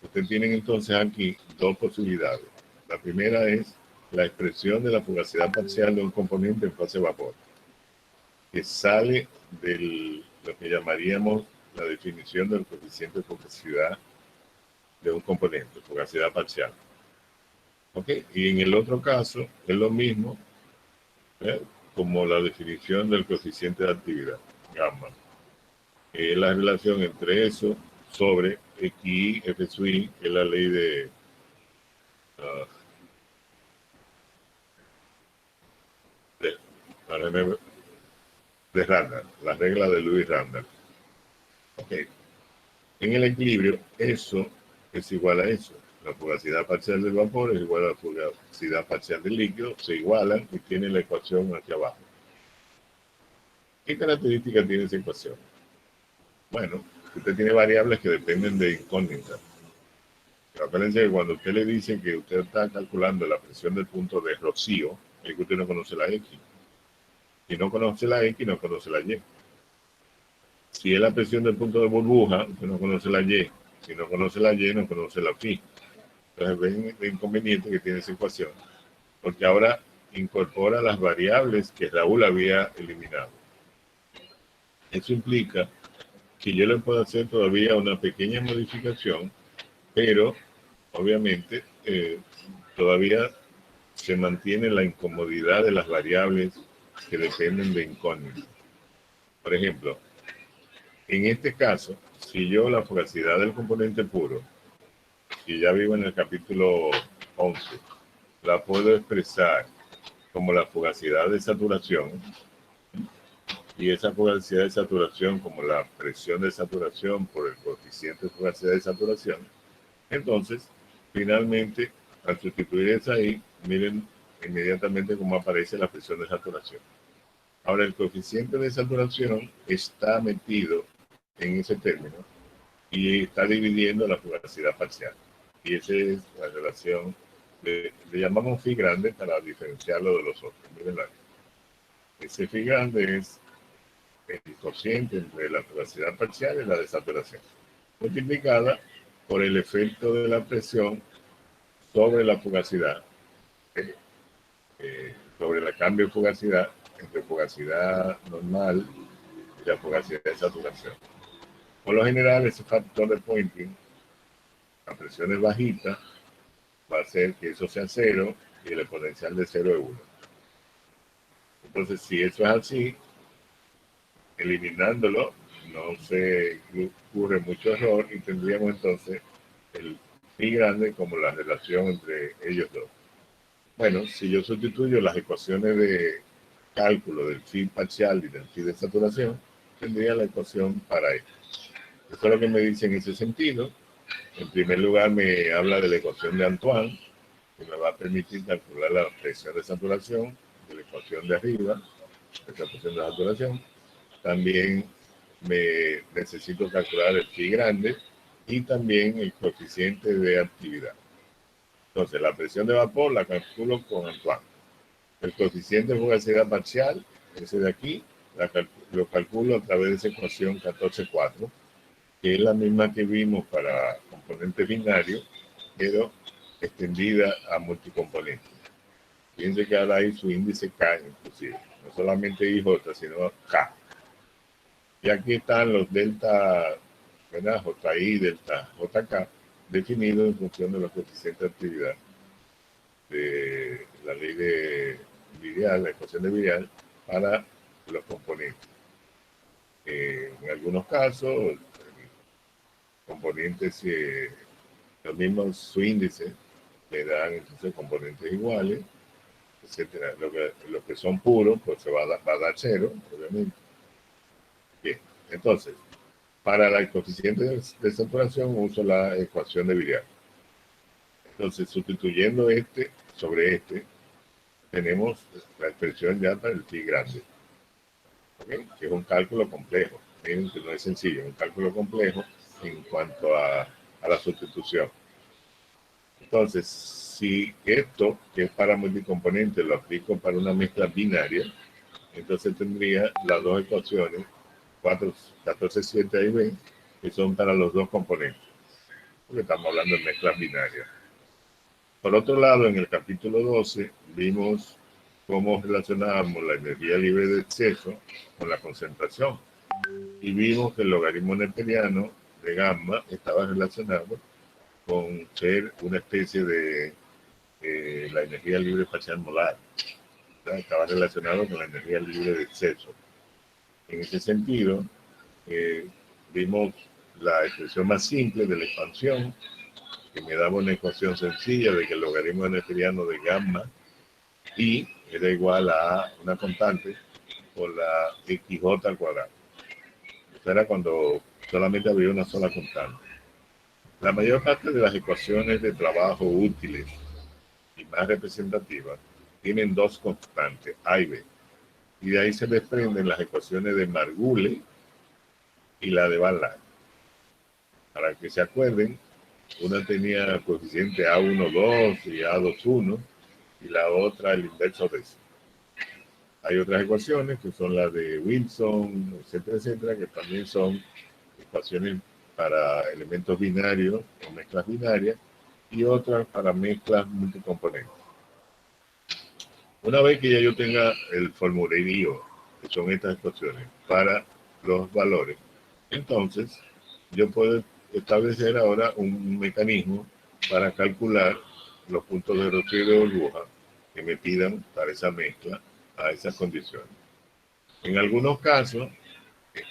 Ustedes tienen entonces aquí dos posibilidades. La primera es la expresión de la fugacidad parcial de un componente en fase vapor, que sale de lo que llamaríamos la definición del coeficiente de fugacidad de un componente, fugacidad parcial. ¿Ok? Y en el otro caso es lo mismo, como la definición del coeficiente de actividad, gamma. Es la relación entre eso sobre XI, F sub I, que es la ley de de Randall, la regla de Lewis Randall. Okay. En el equilibrio, eso es igual a eso. La fugacidad parcial del vapor es igual a la fugacidad parcial del líquido, se igualan y tienen la ecuación hacia abajo. ¿Qué características tiene esa ecuación? Bueno, usted tiene variables que dependen de incógnitas. Acuérdense que cuando usted le dice que usted está calculando la presión del punto de rocío, es que usted no conoce la X. Si no conoce la X, no conoce la Y. Si es la presión del punto de burbuja, usted no conoce la Y. Si no conoce la Y, no conoce la phi. Entonces ven el inconveniente que tiene esa ecuación, porque ahora incorpora las variables que Raúl había eliminado. Eso implica que yo le puedo hacer todavía una pequeña modificación, pero obviamente todavía se mantiene la incomodidad de las variables que dependen de incógnitas. Por ejemplo, en este caso, si yo la fugacidad del componente puro, que ya vivo en el capítulo 11, la puedo expresar como la fugacidad de saturación, y esa fugacidad de saturación como la presión de saturación por el coeficiente de fugacidad de saturación, entonces, finalmente, al sustituir esa ahí, miren inmediatamente cómo aparece la presión de saturación. Ahora, el coeficiente de saturación está metido en ese término, y está dividiendo la fugacidad parcial. Y esa es la relación, le llamamos phi grande para diferenciarlo de los otros. Miren aquí. Ese phi grande es el cociente entre la fugacidad parcial y la de saturación, multiplicada por el efecto de la presión sobre la fugacidad, sobre el cambio de fugacidad entre fugacidad normal y la fugacidad de saturación. Por lo general, ese factor de Poynting, a presiones bajitas, va a hacer que eso sea 0 y el exponencial de 0 es 1. Entonces, si eso es así, eliminándolo, no se ocurre mucho error y tendríamos entonces el phi grande como la relación entre ellos dos. Bueno, si yo sustituyo las ecuaciones de cálculo del phi parcial y del phi de saturación, tendría la ecuación para esto. Eso es lo que me dice en ese sentido. En primer lugar, me habla de la ecuación de Antoine, que me va a permitir calcular la presión de saturación de la ecuación de arriba, esa presión de saturación. También me necesito calcular el phi grande y también el coeficiente de actividad. Entonces, la presión de vapor la calculo con Antoine. El coeficiente de fugacidad parcial, ese de aquí, lo calculo a través de esa ecuación 14.4, que es la misma que vimos para componentes binarios, pero extendida a multicomponentes. Fíjense que ahora hay su índice K, inclusive. No solamente IJ, sino K. Y aquí están los delta, ¿verdad? JI, delta JK, definidos en función de los coeficientes de actividad de la ley de Virial, la ecuación de Virial, para los componentes. En algunos casos, componentes, los mismos su índice le dan entonces componentes iguales, etcétera. Los que son puros, pues se va a dar 0, obviamente. Bien, entonces, para el coeficiente de saturación uso la ecuación de Virial. Entonces, sustituyendo este sobre este, tenemos la expresión ya para el phi grande, ¿okay? Que es un cálculo complejo. Miren que no es sencillo, es un cálculo complejo en cuanto a la sustitución. Entonces, si esto, que es para multicomponentes, lo aplico para una mezcla binaria, entonces tendría las dos ecuaciones, 14.7 A y B, que son para los dos componentes, porque estamos hablando de mezclas binarias. Por otro lado, en el capítulo 12, vimos cómo relacionábamos la energía libre de exceso con la concentración. Y vimos que el logaritmo neperiano de gamma estaba relacionado con ser una especie de la energía libre parcial molar. Estaba relacionado con la energía libre de exceso. En ese sentido, vimos la expresión más simple de la expansión, que me daba una ecuación sencilla de que el logaritmo neperiano de gamma y era igual a una constante por la XJ al cuadrado. Eso era cuando solamente había una sola constante. La mayor parte de las ecuaciones de trabajo útiles y más representativas tienen dos constantes, A y B. Y de ahí se desprenden las ecuaciones de Margulis y la de Van Laak. Para que se acuerden, una tenía coeficiente A1,2 y A2,1 y la otra el inverso de eso. Hay otras ecuaciones que son las de Wilson, etcétera, etcétera, que también son ecuaciones para elementos binarios o mezclas binarias y otras para mezclas multicomponentes. Una vez que ya yo tenga el formulario, que son estas ecuaciones, para los valores, entonces yo puedo establecer ahora un mecanismo para calcular los puntos de rocío y de burbuja que me pidan para esa mezcla a esas condiciones. En algunos casos,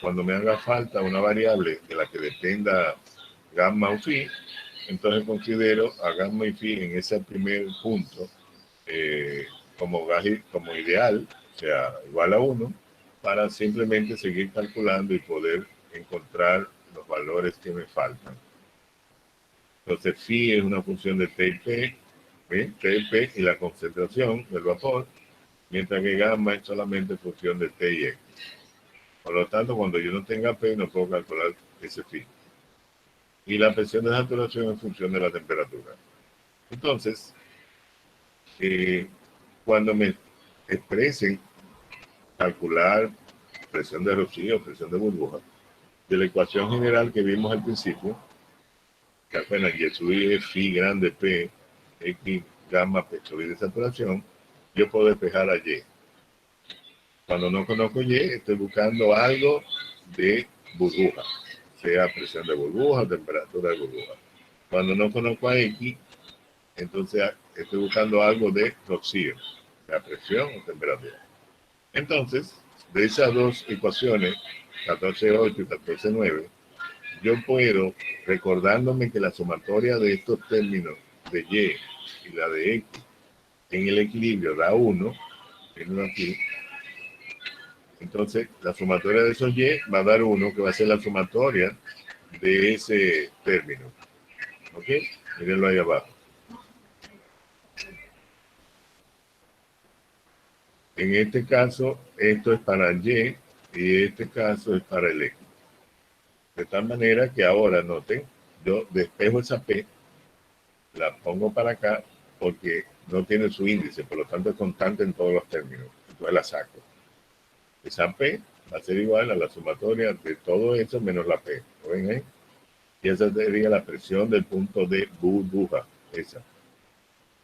cuando me haga falta una variable de la que dependa gamma o phi, entonces considero a gamma y phi en ese primer punto como ideal, o sea, igual a 1, para simplemente seguir calculando y poder encontrar los valores que me faltan. Entonces, phi es una función de T y P, T y P y la concentración del vapor, mientras que gamma es solamente función de T y X. Por lo tanto, cuando yo no tenga P, no puedo calcular ese phi. y la presión de saturación en función de la temperatura. Entonces, cuando me expresen calcular presión de rocío, presión de burbuja, de la ecuación general que vimos al principio, que apenas Y sub I es phi grande P, X gamma P sub I de saturación, yo puedo despejar a Y. Cuando no conozco Y, estoy buscando algo de burbuja, sea presión de burbuja o temperatura de burbuja. Cuando no conozco a X, entonces estoy buscando algo de rocío, sea presión o temperatura. Entonces, de esas dos ecuaciones, 14.8 y 14.9, yo puedo, recordándome que la sumatoria de estos términos de Y y la de X en el equilibrio da 1, tengo aquí, entonces la sumatoria de esos Y va a dar 1, que va a ser la sumatoria de ese término. ¿Ok? Mírenlo ahí abajo. En este caso, esto es para Y y este caso es para el X. De tal manera que ahora, noten, yo despejo esa P, la pongo para acá porque no tiene su índice, por lo tanto es constante en todos los términos. Entonces la saco. Esa P va a ser igual a la sumatoria de todo eso menos la P. ¿Lo ven ahí? Y esa sería la presión del punto de burbuja, esa.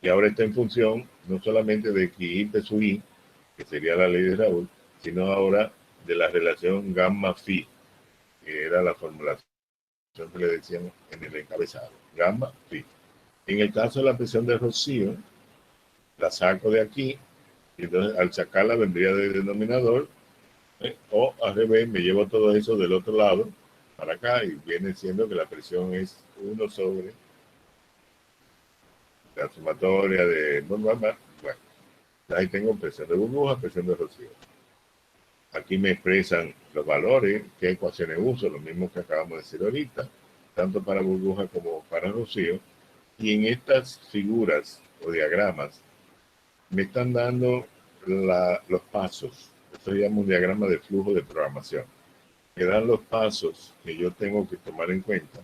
Y ahora está en función no solamente de X de su I, que sería la ley de Raoult, sino ahora de la relación gamma phi, que era la formulación que le decíamos en el encabezado, gamma phi. En el caso de la presión de rocío, la saco de aquí, y entonces al sacarla vendría del denominador, o al revés, me llevo todo eso del otro lado, para acá, y viene siendo que la presión es 1 sobre la sumatoria de... Bueno, ahí tengo presión de burbuja, presión de rocío. Aquí me expresan los valores, qué ecuaciones uso, lo mismo que acabamos de decir ahorita, tanto para burbuja como para rocío. Y en estas figuras o diagramas me están dando los pasos. Esto se llama un diagrama de flujo de programación. Me dan los pasos que yo tengo que tomar en cuenta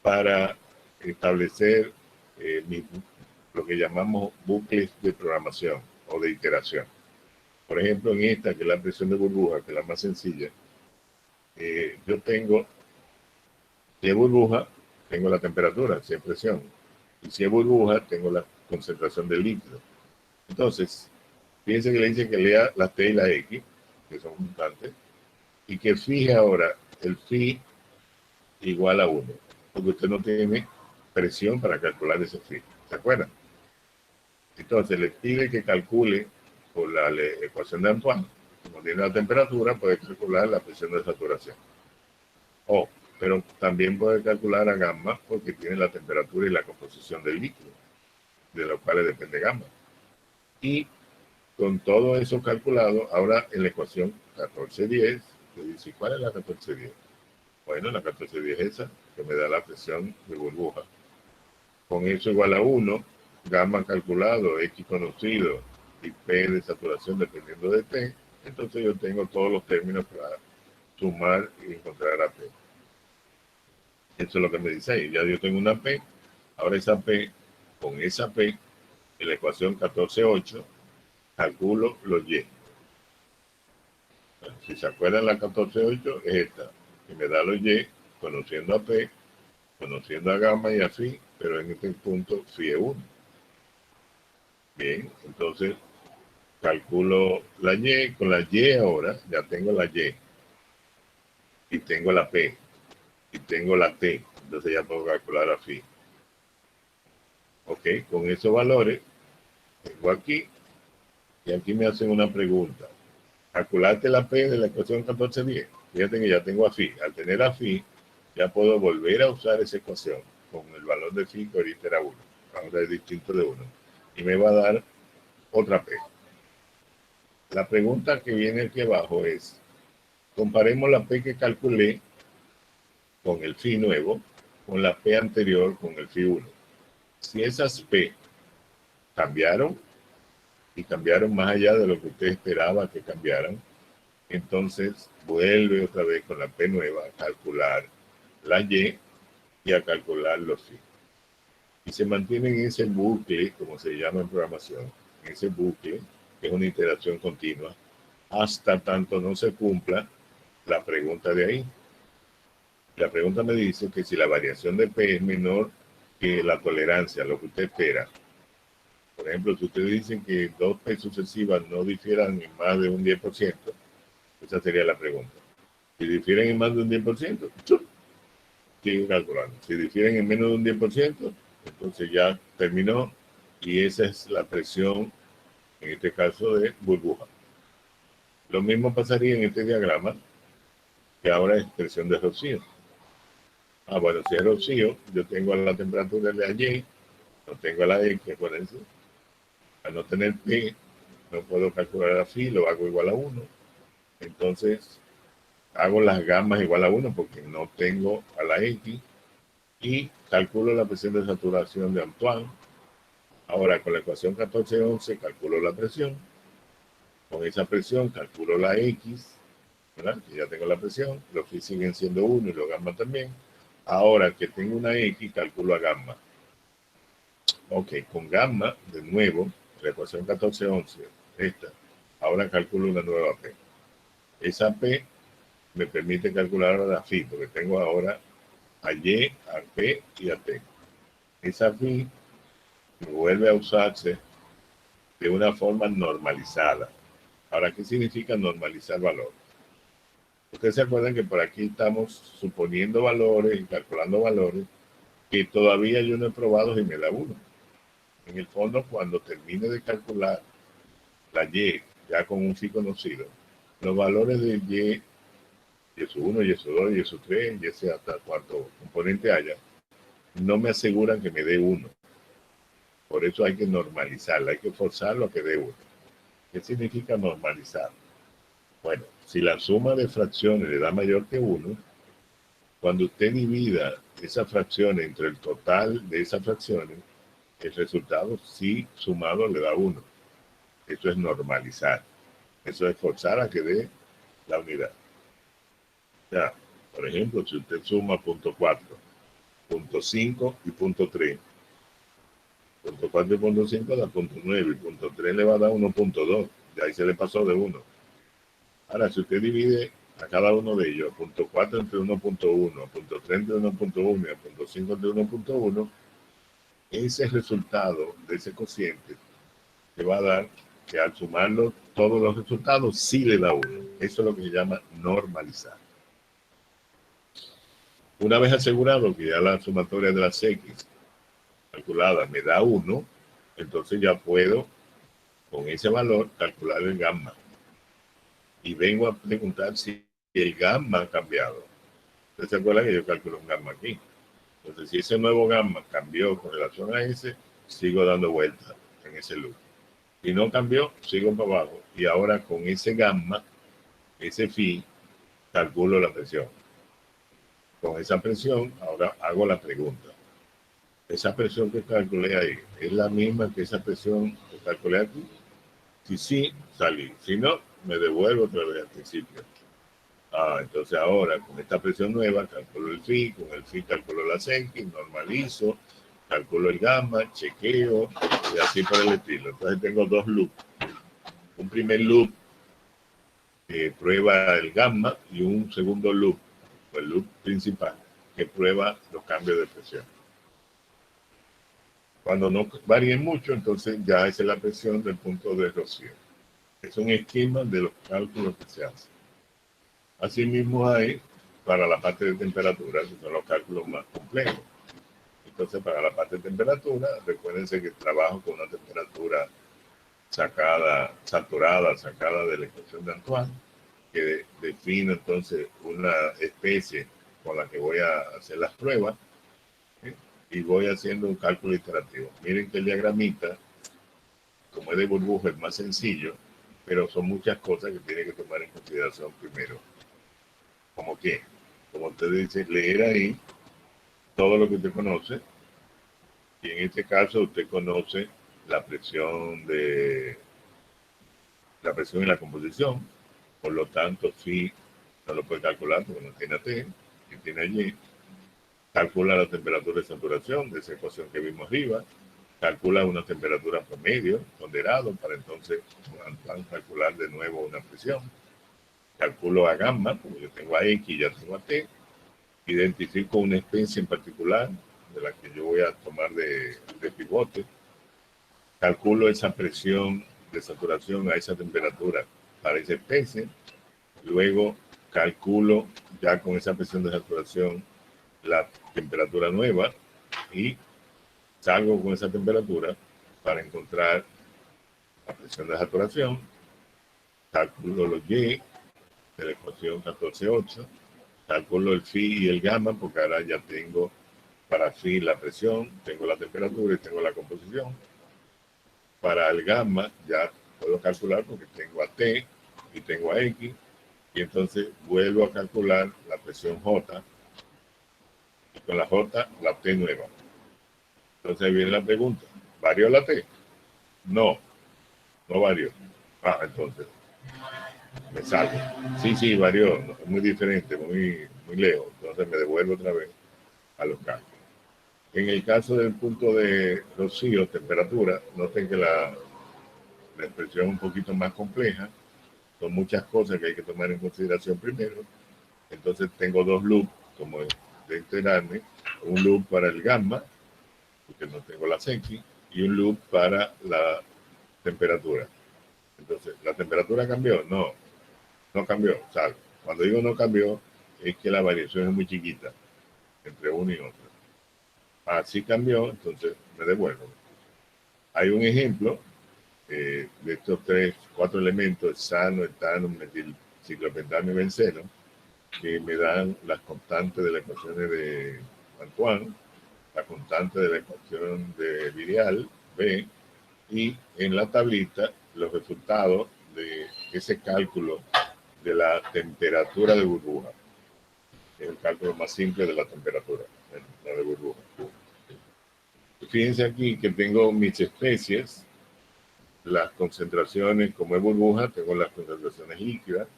para establecer lo que llamamos bucles de programación o de iteración. Por ejemplo, en esta, que es la presión de burbuja, que es la más sencilla, yo tengo, si es burbuja, tengo la temperatura, si es presión. Y si es burbuja, tengo la concentración del líquido. Entonces, fíjense que le dice que lea la T y la X, que son constantes, y que fije ahora el phi igual a 1, porque usted no tiene presión para calcular ese phi. ¿Se acuerdan? Entonces, le pide que calcule por la ecuación de Antoine, como tiene la temperatura, puede calcular la presión de saturación. Pero también puede calcular a gamma porque tiene la temperatura y la composición del líquido, de lo cual depende gamma. Y con todo eso calculado, ahora en la ecuación 1410, que dice, ¿cuál es la 1410? Bueno, la 1410 es esa, que me da la presión de burbuja. Con eso igual a 1, gamma calculado, X conocido, y P de saturación dependiendo de T, entonces yo tengo todos los términos para sumar y encontrar a P. Eso es lo que me dice ahí. Ya yo tengo una P, ahora esa P, con esa P, en la ecuación 14.8, calculo los Y. Bueno, si se acuerdan, la 14.8 es esta, que me da los Y, conociendo a P, conociendo a gamma y a phi, pero en este punto phi es 1. Bien, entonces calculo la Y, con la Y ahora ya tengo la Y, y tengo la P, y tengo la T, entonces ya puedo calcular a phi. Ok, con esos valores, tengo aquí, y aquí me hacen una pregunta. Calcularte la P de la ecuación 1410. Fíjate que ya tengo a phi. Al tener a phi, ya puedo volver a usar esa ecuación con el valor de phi que ahorita era 1. Ahora es distinto de 1. Y me va a dar otra P. La pregunta que viene aquí abajo es, comparemos la P que calculé con el phi nuevo, con la P anterior con el phi 1. Si esas P cambiaron, y cambiaron más allá de lo que usted esperaba que cambiaran, entonces vuelve otra vez con la P nueva a calcular la Y y a calcular los fees. Y se mantiene en ese bucle, como se llama en programación, en ese bucle, que es una iteración continua, hasta tanto no se cumpla la pregunta de ahí. La pregunta me dice que si la variación de P es menor que la tolerancia, lo que usted espera. Por ejemplo, si ustedes dicen que dos P sucesivas no difieran en más de un 10%, esa sería la pregunta. Si difieren en más de un 10%, sigue calculando. Si difieren en menos de un 10%, entonces ya terminó y esa es la presión, en este caso de burbuja. Lo mismo pasaría en este diagrama, que ahora es presión de rocío. Bueno, si es rocío, yo tengo la temperatura de Y, no tengo la X, acuérdense. Al no tener P, no puedo calcular la phi, lo hago igual a 1. Entonces, hago las gamas igual a 1 porque no tengo a la X y calculo la presión de saturación de Antoine. Ahora, con la ecuación 1411 calculo la presión. Con esa presión calculo la X, ¿verdad? Que ya tengo la presión. Los phi siguen siendo 1 y los gamma también. Ahora que tengo una X, calculo a gamma. Ok, con gamma, de nuevo, la ecuación 1411, esta, ahora calculo una nueva P. Esa P me permite calcular la phi, porque tengo ahora a Y, a P y a T. Esa phi vuelve a usarse de una forma normalizada. Ahora, ¿qué significa normalizar valor? Ustedes se acuerdan que por aquí estamos suponiendo valores y calculando valores que todavía yo no he probado y me da uno. En el fondo, cuando termine de calcular la Y, ya con un phi conocido, los valores de Y, Y1, Y2, Y3, Y sea hasta cuánto componente haya, no me aseguran que me dé uno. Por eso hay que normalizarla, hay que forzarlo a que dé uno. ¿Qué significa normalizar? Bueno, si la suma de fracciones le da mayor que 1, cuando usted divida esa fracción entre el total de esas fracciones, el resultado sí sumado le da 1. Eso es normalizar. Eso es forzar a que dé la unidad. Ya, por ejemplo, si usted suma punto 4, punto 5 y punto 3, punto 4 y punto 5 da punto 9 y punto 3 le va a dar 1.2. De ahí se le pasó de 1. Ahora, si usted divide a cada uno de ellos, punto 4 entre 1.1, punto 3 entre 1.1 y punto 5 entre 1.1, ese resultado de ese cociente te va a dar que al sumarlo todos los resultados sí le da 1. Eso es lo que se llama normalizar. Una vez asegurado que ya la sumatoria de las X calculada me da 1, entonces ya puedo con ese valor calcular el gamma. Y vengo a preguntar si el gamma ha cambiado. ¿Ustedes se acuerdan que yo calculo un gamma aquí? Entonces, si ese nuevo gamma cambió con relación a ese, sigo dando vueltas en ese loop. Si no cambió, sigo para abajo. Y ahora con ese gamma, ese phi, calculo la presión. Con esa presión, ahora hago la pregunta. Esa presión que calculé ahí, ¿es la misma que esa presión que calculé aquí? Si sí, salí. Si no, me devuelvo otra vez al principio. Entonces ahora con esta presión nueva calculo el phi, con el phi calculo la X, normalizo, calculo el gamma, chequeo y así por el estilo. Entonces tengo dos loops. Un primer loop que prueba el gamma y un segundo loop, el loop principal, que prueba los cambios de presión. Cuando no varíen mucho, entonces ya esa es la presión del punto de rocío. Es un esquema de los cálculos que se hacen. Asimismo hay para la parte de temperatura, que son los cálculos más complejos. Entonces, para la parte de temperatura, recuérdense que trabajo con una temperatura saturada, sacada de la ecuación de Antoine, que define entonces una especie con la que voy a hacer las pruebas, ¿sí? Y voy haciendo un cálculo iterativo. Miren que el diagramita, como es de burbuja, es más sencillo, pero son muchas cosas que tiene que tomar en consideración primero. ¿Cómo qué? Como usted dice, leer ahí todo lo que usted conoce, y en este caso usted conoce la presión y la composición, por lo tanto, sí, no lo puede calcular porque no tiene T, y tiene Y. calcula la temperatura de saturación de esa ecuación que vimos arriba, calcula una temperatura promedio, ponderado, para entonces calcular de nuevo una presión. Calculo a gamma, como yo tengo a X y ya tengo a T, identifico una especie en particular de la que yo voy a tomar de pivote, calculo esa presión de saturación a esa temperatura para esa especie, luego calculo ya con esa presión de saturación la temperatura nueva y salgo con esa temperatura para encontrar la presión de saturación, calculo los Y de la ecuación 14.8, calculo el phi y el gamma, porque ahora ya tengo para phi la presión, tengo la temperatura y tengo la composición. Para el gamma ya puedo calcular porque tengo a T y tengo a X, y entonces vuelvo a calcular la presión J, y con la J la T nueva. Entonces viene la pregunta, ¿varió la T? No, no varió. Ah, entonces me salgo. Sí, varió, no, es muy diferente, muy lejos. Entonces me devuelvo otra vez a los cálculos. En el caso del punto de rocío, temperatura, noten que la expresión es un poquito más compleja. Son muchas cosas que hay que tomar en consideración primero. Entonces tengo dos loops, como de enterarme, un loop para el gamma, porque no tengo las X, y un loop para la temperatura. Entonces, ¿la temperatura cambió? No, no cambió. O sea, cuando digo no cambió, es que la variación es muy chiquita entre uno y otro. Así cambió, entonces me devuelvo. Hay un ejemplo de estos 4 elementos, hexano, etano, metilciclopentano y benceno, que me dan las constantes de las ecuaciones de Antoine, la constante de la ecuación de Virial, B, y en la tablita los resultados de ese cálculo de la temperatura de burbuja. Es el cálculo más simple de la temperatura, la de burbuja. Fíjense aquí que tengo mis especies, las concentraciones, como es burbuja, tengo las concentraciones líquidas.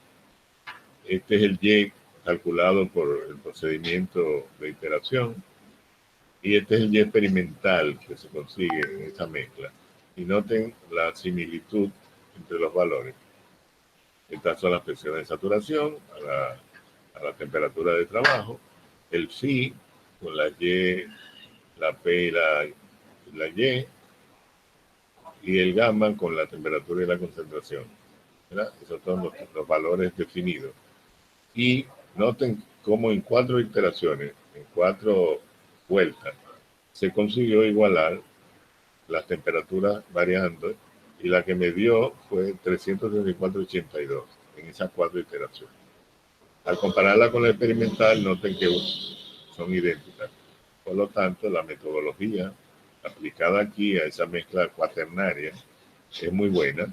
Este es el Y calculado por el procedimiento de iteración. Y este es el Y experimental que se consigue en esta mezcla. Y noten la similitud entre los valores. Estas son las presiones de saturación a la temperatura de trabajo. El phi con la Y, la P y la Y. Y el gamma con la temperatura y la concentración. ¿Verdad? Esos son los valores definidos. Y noten cómo en 4 iteraciones, en 4 vueltas, se consiguió igualar las temperaturas variando y la que me dio fue 334.82 en esas 4 iteraciones. Al compararla con la experimental, noten que son idénticas. Por lo tanto, la metodología aplicada aquí a esa mezcla cuaternaria es muy buena.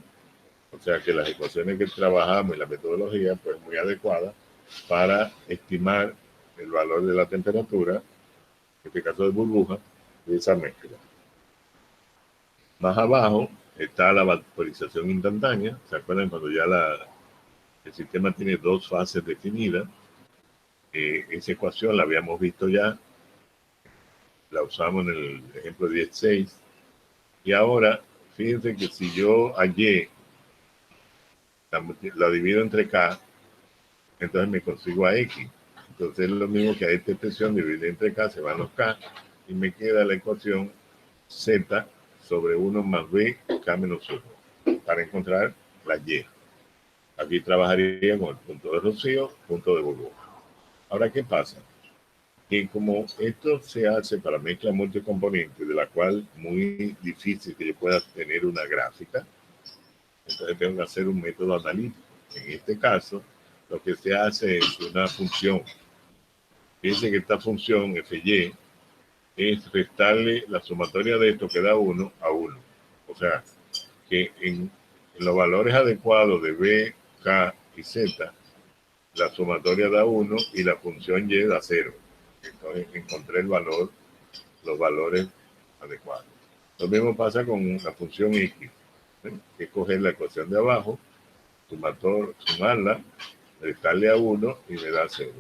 O sea que las ecuaciones que trabajamos y la metodología pues muy adecuada para estimar el valor de la temperatura, en este caso de burbuja, de esa mezcla. Más abajo está la vaporización instantánea. ¿Se acuerdan cuando ya el sistema tiene 2 fases definidas? Esa ecuación la habíamos visto ya, la usamos en el ejemplo 16. Y ahora, fíjense que si yo a Y la divido entre K, entonces me consigo a X. Entonces es lo mismo que a esta expresión dividida entre K, se van los K, y me queda la ecuación Z sobre 1 más B, K menos 1, para encontrar la Y. Aquí trabajaría con el punto de rocío, punto de burbuja. Ahora, ¿qué pasa? Que como esto se hace para mezcla multicomponente, de la cual muy difícil que yo pueda tener una gráfica, entonces tengo que hacer un método analítico. En este caso, lo que se hace es una función. Fíjense que esta función FY es restarle la sumatoria de esto que da 1 a 1. O sea, que en los valores adecuados de B, K y Z, la sumatoria da 1 y la función Y da 0. Entonces encontré los valores adecuados. Lo mismo pasa con la función X, que es coger la ecuación de abajo, sumarla, restarle a 1 y me da 0.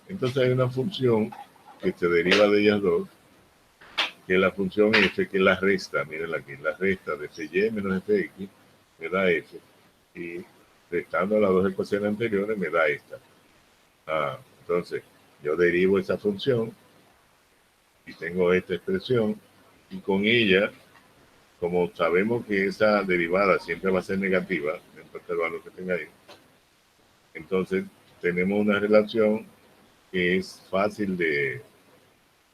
Entonces hay una función que se deriva de ellas dos, que la función f, que es la resta, miren aquí, la resta de fy menos fx me da f, y restando las dos ecuaciones anteriores me da esta. Entonces, yo derivo esa función y tengo esta expresión, y con ella, como sabemos que esa derivada siempre va a ser negativa, no importa el valor que tenga ahí, entonces tenemos una relación que es fácil de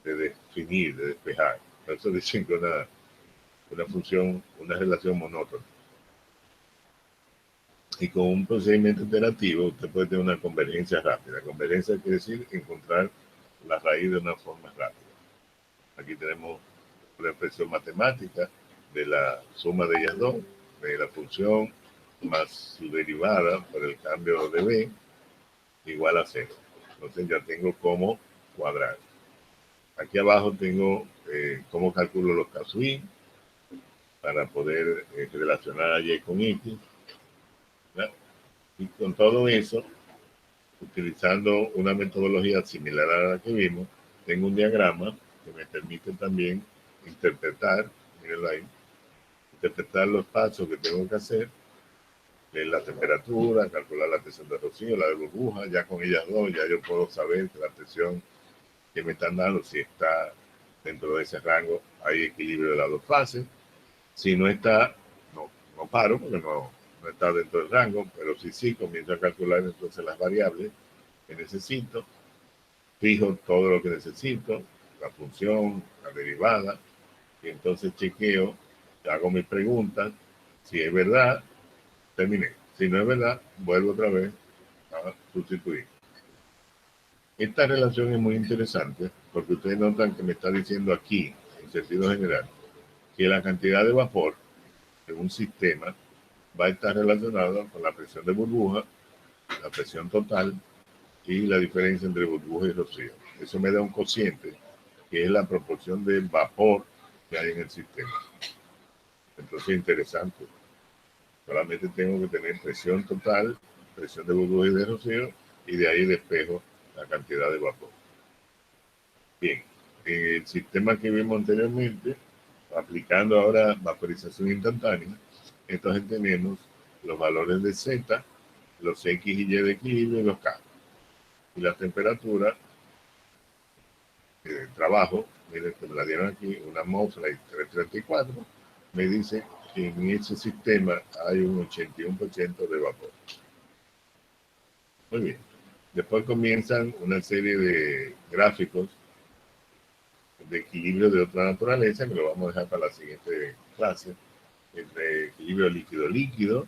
definir, de despejar. Por eso dicen que una función, una relación monótona. Y con un procedimiento iterativo usted puede tener una convergencia rápida. Convergencia quiere decir encontrar la raíz de una forma rápida. Aquí tenemos una expresión matemática de la suma de ellas dos, de la función más su derivada por el cambio de b, igual a 0. Entonces ya tengo cómo cuadrar. Aquí abajo tengo cómo calculo los casos y para poder relacionar a y con x. ¿Verdad? Y con todo eso, utilizando una metodología similar a la que vimos, tengo un diagrama que me permite también interpretar, mírenlo ahí, interpretar los pasos que tengo que hacer, la temperatura, calcular la presión de rocío, la de burbuja. Ya con ellas dos ya yo puedo saber que la presión que me están dando, si está dentro de ese rango, hay equilibrio de las dos fases. Si no está, no paro porque no está dentro del rango, pero si sí, comienzo a calcular entonces las variables que necesito, fijo todo lo que necesito, la función, la derivada, y entonces chequeo, hago mis preguntas, si es verdad, terminé. Si no es verdad, vuelvo otra vez a sustituir. Esta relación es muy interesante porque ustedes notan que me está diciendo aquí, en sentido general, que la cantidad de vapor de un sistema va a estar relacionada con la presión de burbuja, la presión total y la diferencia entre burbuja y rocío. Eso me da un cociente que es la proporción de vapor que hay en el sistema. Entonces, interesante. Solamente tengo que tener presión total, presión de burbuja y de rocío, y de ahí despejo la cantidad de vapor. Bien, en el sistema que vimos anteriormente, aplicando ahora vaporización instantánea, entonces tenemos los valores de Z, los X y Y de equilibrio y los K. Y la temperatura de trabajo, miren que me la dieron aquí, una atmósfera y 334, me dice que en ese sistema hay un 81% de vapor. Muy bien. Después comienzan una serie de gráficos de equilibrio de otra naturaleza, que lo vamos a dejar para la siguiente clase, entre equilibrio líquido-líquido.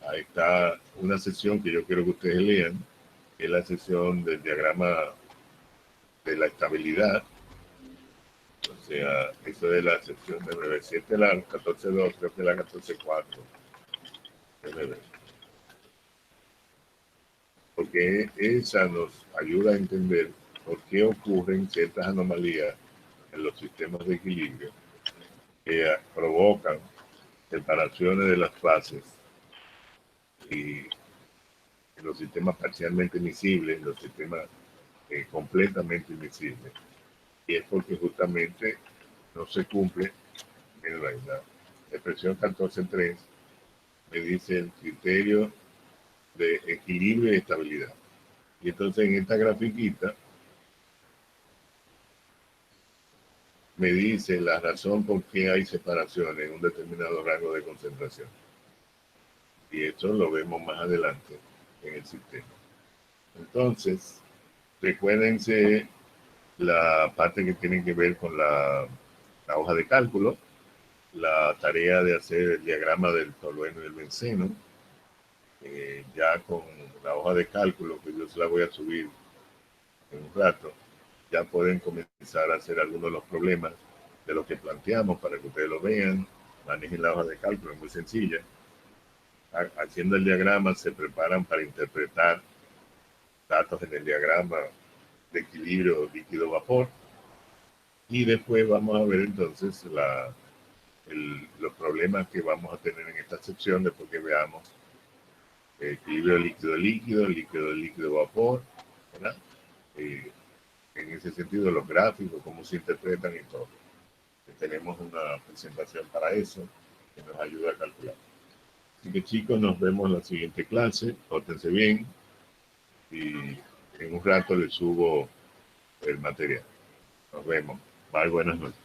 Ahí está una sección que yo quiero que ustedes lean, que es la sección del diagrama de la estabilidad. O sea, eso es la sección de 9.7, la 14.2, creo que la 14.4. Porque esa nos ayuda a entender por qué ocurren ciertas anomalías en los sistemas de equilibrio que provocan separaciones de las fases y en los sistemas parcialmente miscibles, los sistemas completamente invisibles. Y es porque justamente no se cumple en la expresión 14.3, me dice el criterio de equilibrio y estabilidad. Y entonces en esta grafiquita me dice la razón por qué hay separaciones en un determinado rango de concentración. Y eso lo vemos más adelante en el sistema. Entonces, recuérdense la parte que tiene que ver con la hoja de cálculo, la tarea de hacer el diagrama del tolueno y el benceno, ya con la hoja de cálculo, que yo se la voy a subir en un rato, ya pueden comenzar a hacer algunos de los problemas de lo que planteamos para que ustedes lo vean, manejen la hoja de cálculo, es muy sencilla. Haciendo el diagrama se preparan para interpretar datos en el diagrama de equilibrio líquido-vapor y después vamos a ver entonces los problemas que vamos a tener en esta sección después que veamos equilibrio líquido-líquido, líquido-líquido-vapor, ¿verdad? en ese sentido, los gráficos, cómo se interpretan y todo. Tenemos una presentación para eso que nos ayuda a calcular. Así que chicos, nos vemos en la siguiente clase. Pórtense bien y en un rato les subo el material. Nos vemos. Bye, buenas noches.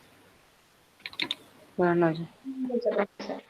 Buenas noches. Muchas gracias.